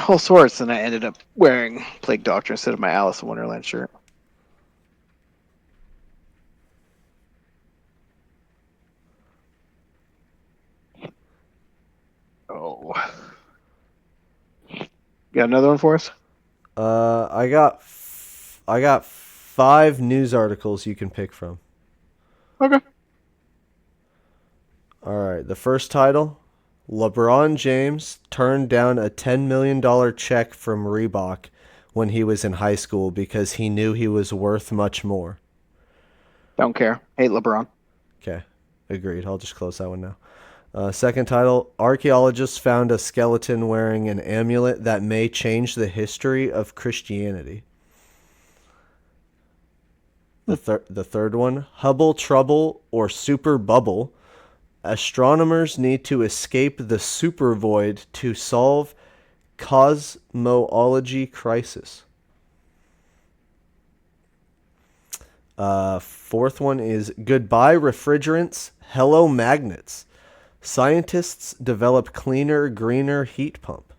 all sorts, and I ended up wearing Plague Doctor instead of my Alice in Wonderland shirt. Oh, you got another one for us? I got 5 news articles you can pick from. Okay. All right. The first title: LeBron James turned down a $10 million check from Reebok when he was in high school because he knew he was worth much more. Don't care. Hate LeBron. Okay, agreed. I'll just close that one now. Second title: archaeologists found a skeleton wearing an amulet that may change the history of Christianity. The third one: Hubble trouble or super bubble. Astronomers need to escape the super void to solve cosmology crisis. Fourth one is goodbye refrigerants, hello magnets. Scientists develop cleaner, greener heat pump.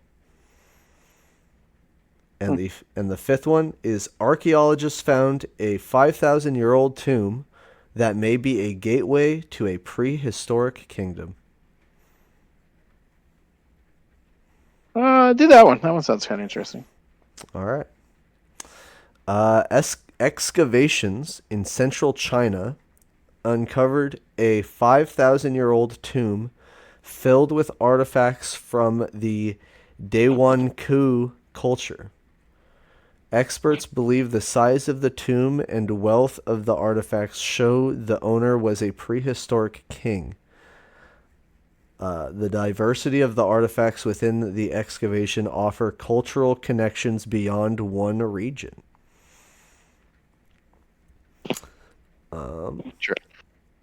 And the fifth one is archaeologists found a 5,000-year-old tomb that may be a gateway to a prehistoric kingdom. Do that one. That one sounds kind of interesting. All right. Excavations in central China uncovered a 5,000-year-old tomb filled with artifacts from the Daewon-ku culture. Experts believe the size of the tomb and wealth of the artifacts show the owner was a prehistoric king. The diversity of the artifacts within the excavation offer cultural connections beyond one region. Sure.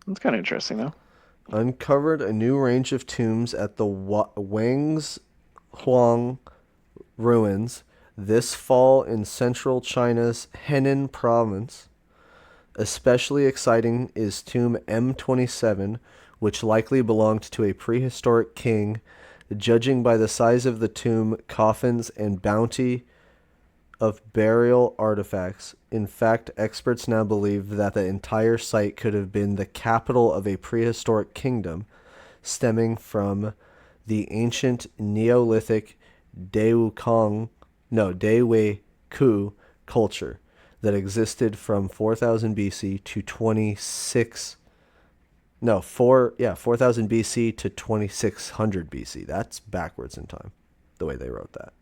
That's kind of interesting, though. Uncovered a new range of tombs at the Wang's Huang ruins this fall in central China's Henan province. Especially exciting is tomb M27, which likely belonged to a prehistoric king. Judging by the size of the tomb, coffins, and bounty of burial artifacts. In fact, experts now believe that the entire site could have been the capital of a prehistoric kingdom, stemming from the ancient Neolithic Daewei-ku culture that existed from 4000 BC to 4000 BC to 2600 BC. That's backwards in time, the way they wrote that.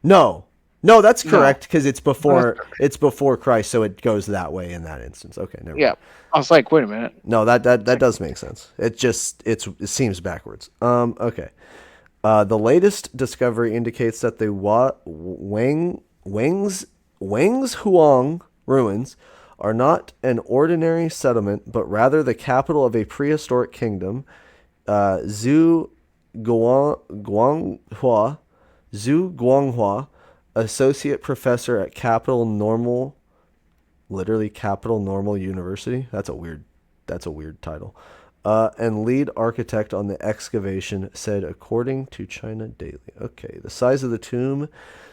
No. No, that's No, correct because that's it's before Christ, so it goes that way in that instance. Okay, never yeah. mind. I was like, wait a minute. No, that It's like, does make sense. It seems backwards. Okay. The latest discovery indicates that the Wang's Huang ruins are not an ordinary settlement, but rather the capital of a prehistoric kingdom. Zhu Guanghua, Zhu Guanghua, associate professor at Capital Normal University. That's a weird title. And lead architect on the excavation said, according to China Daily. Okay, the size of the tomb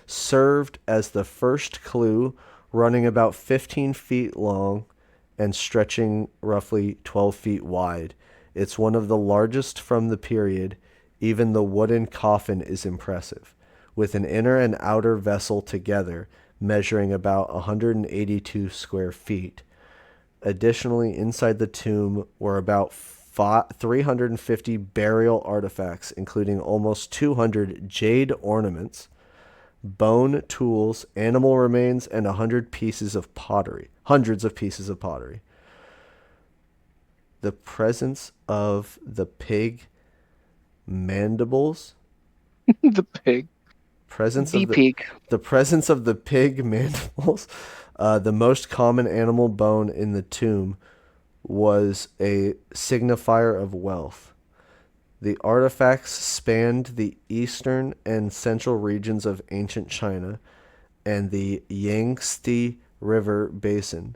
served as the first clue, running about 15 feet long and stretching roughly 12 feet wide. It's one of the largest from the period. Even the wooden coffin is impressive, with an inner and outer vessel together measuring about 182 square feet. Additionally, inside the tomb were about 350 burial artifacts, including almost 200 jade ornaments, bone tools, animal remains, and 100 pieces of pottery. Hundreds of pieces of pottery. The presence of the pig mandibles, the pig, presence the of pig. the presence of the pig mandibles, the most common animal bone in the tomb, was a signifier of wealth. The artifacts spanned the eastern and central regions of ancient China and the Yangtze River basin.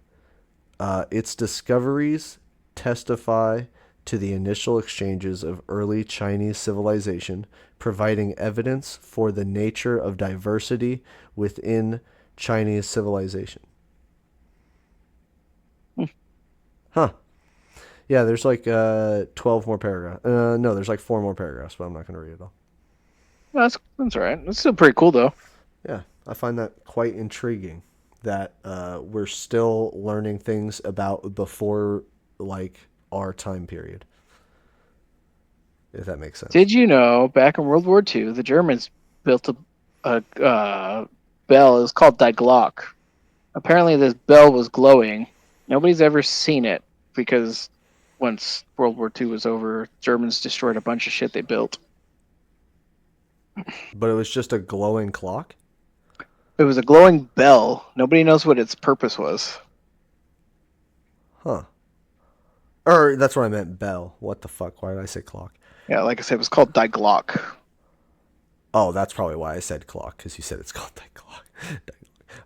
Its discoveries testify to the initial exchanges of early Chinese civilization, providing evidence for the nature of diversity within Chinese civilization. Hmm. Huh. Yeah, there's like 12 more paragraphs. No, there's like four more paragraphs, but I'm not going to read it all. That's all right. It's still pretty cool though. Yeah, I find that quite intriguing that we're still learning things about before like our time period, if that makes sense. Did you know back in World War II, the Germans built a bell? It was called Die Glock. Apparently, this bell was glowing. Nobody's ever seen it because once World War II was over, Germans destroyed a bunch of shit they built. But it was just a glowing clock? It was a glowing bell. Nobody knows what its purpose was. Huh. Or that's what I meant, bell. What the fuck? Why did I say clock? Yeah, like I said, it was called Die Glock. Oh, that's probably why I said clock, because you said it's called that clock.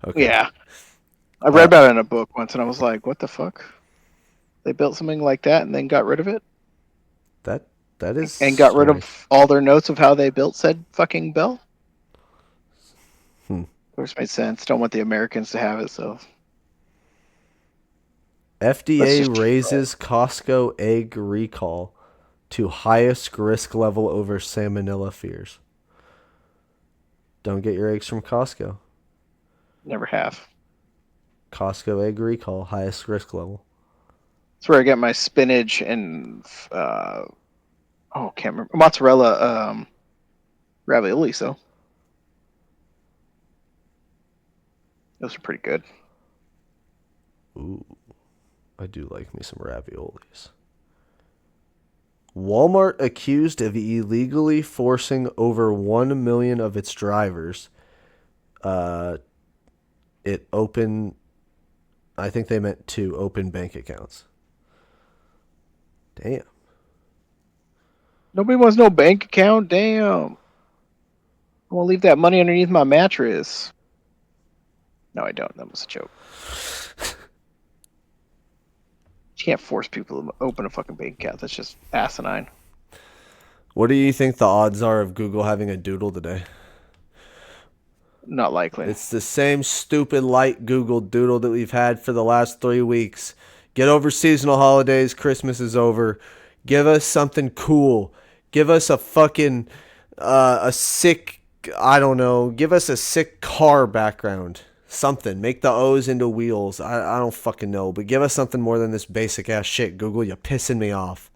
Okay. Yeah, I read Uh, about it in a book once, and I was like, "What the fuck? They built something like that and then got rid of it, that that is and got rid strange. of all their notes of how they built said fucking bell." Hmm. Of course, made sense. Don't want the Americans to have it, so let's FDA just destroy it. raises Costco egg recall to highest risk level over salmonella fears. Don't get your eggs from Costco. Never have. Costco egg recall, highest risk level. That's where I get my spinach and can't remember mozzarella ravioli. So those are pretty good. Ooh, I do like me some raviolis. Walmart accused of illegally forcing over 1 million of its drivers. Uh, it open. I think they meant to open bank accounts. Damn. Nobody wants no bank account. Damn. I want to leave that money underneath my mattress. No, I don't. That was a joke. You can't force people to open a fucking bank account. That's just asinine. What do you think the odds are of Google having a doodle today? Not likely. It's the same stupid light Google doodle that we've had for the last 3 weeks. Get over seasonal holidays. Christmas is over. Give us something cool. Give us a fucking a sick. I don't know. Give us a sick car background. Something. Make the O's into wheels. I don't fucking know. But give us something more than this basic ass shit, Google. You're pissing me off.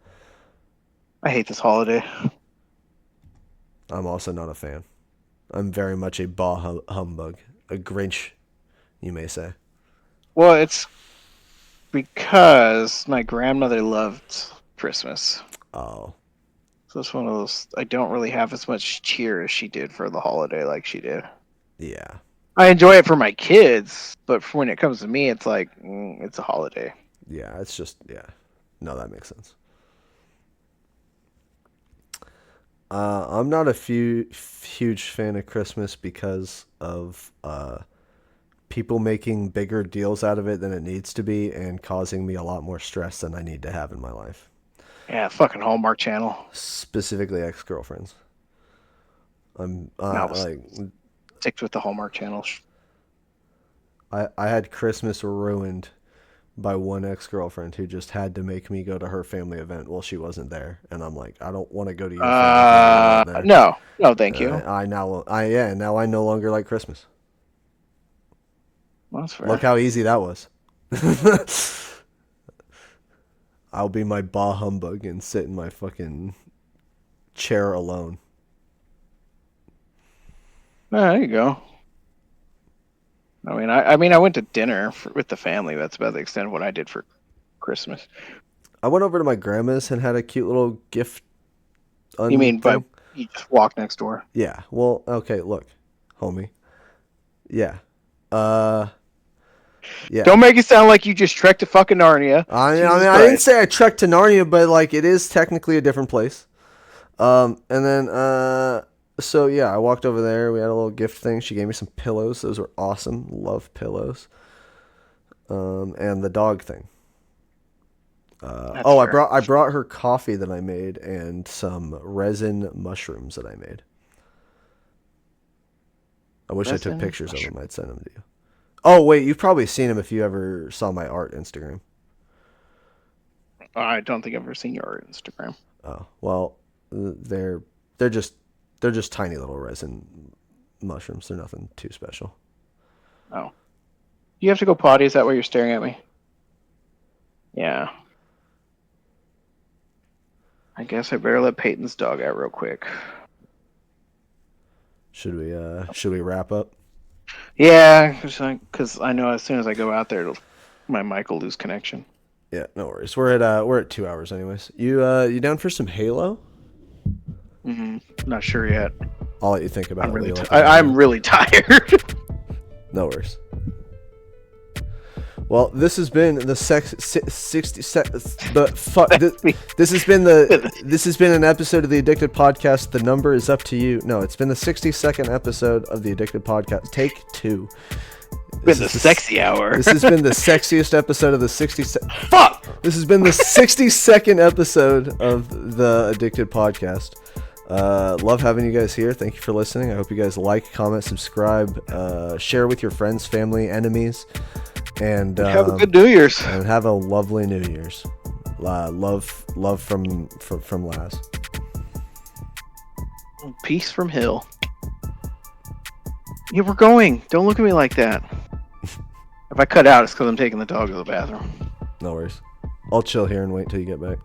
I hate this holiday. I'm also not a fan. I'm very much a humbug. a Grinch, you may say. Well, it's because my grandmother loved Christmas. Oh, So it's one of those. I don't really have as much cheer as she did for the holiday, like she did. yeah. I enjoy it for my kids, but when it comes to me, it's like it's a holiday. Yeah, it's just, yeah. No, that makes sense. I'm not a huge fan of Christmas because of people making bigger deals out of it than it needs to be and causing me a lot more stress than I need to have in my life. Yeah, fucking Hallmark Channel. Specifically, ex-girlfriends. I'm No, like stick with the Hallmark Channel. I had Christmas ruined by one ex-girlfriend who just had to make me go to her family event while she wasn't there, and I'm like, I don't want to go to your family event when you're not there. No, no, thank you. Now I no longer like Christmas. Well, that's fair. Look how easy that was. I'll be my bah humbug and sit in my fucking chair alone. There you go. I mean, I went to dinner with the family. That's about the extent of what I did for Christmas. I went over to my grandma's and had a cute little gift You mean by thing. you just walk next door? Yeah. Well, okay, look, homie. Yeah. Yeah. Don't make it sound like you just trekked to fucking Narnia. I didn't say I trekked to Narnia, but like it is technically a different place. And then so yeah, I walked over there. We had a little gift thing. She gave me some pillows. Those were awesome. Love pillows. And the dog thing. That's I fair. brought her coffee that I made and some resin mushrooms that I made. I wish I took pictures of them. I'd send them to you. Oh wait, you've probably seen them if you ever saw my art Instagram. I don't think I've ever seen your Instagram. Oh well, they're just tiny little resin mushrooms. They're nothing too special. Oh, you have to go potty. Is that why you're staring at me? Yeah. I guess I better let Peyton's dog out real quick. Should we wrap up? Yeah, because I know as soon as I go out there, my mic will lose connection. Yeah, no worries. We're at 2 hours anyways. You down for some Halo? Not sure yet. I'll let you think about it. I'm really tired. No worries. Well, this has been the 60 but fuck this has been an episode of the Addicted Podcast. The number is up to you. No, it's been the 62nd episode of the Addicted Podcast. Take 2. Been the sexy hour. This has been the sexiest episode of the 60. Fuck. This has been the 62nd episode of the Addicted Podcast. Love having you guys here. Thank you for listening. I hope you guys like, comment, subscribe, share with your friends, family, enemies, and have a good New Year's. And have a lovely New Year's. Love from Laz. Peace from Hill. Yeah, we're going. Don't look at me like that. If I cut out, it's because I'm taking the dog to the bathroom. No worries. I'll chill here and wait till you get back.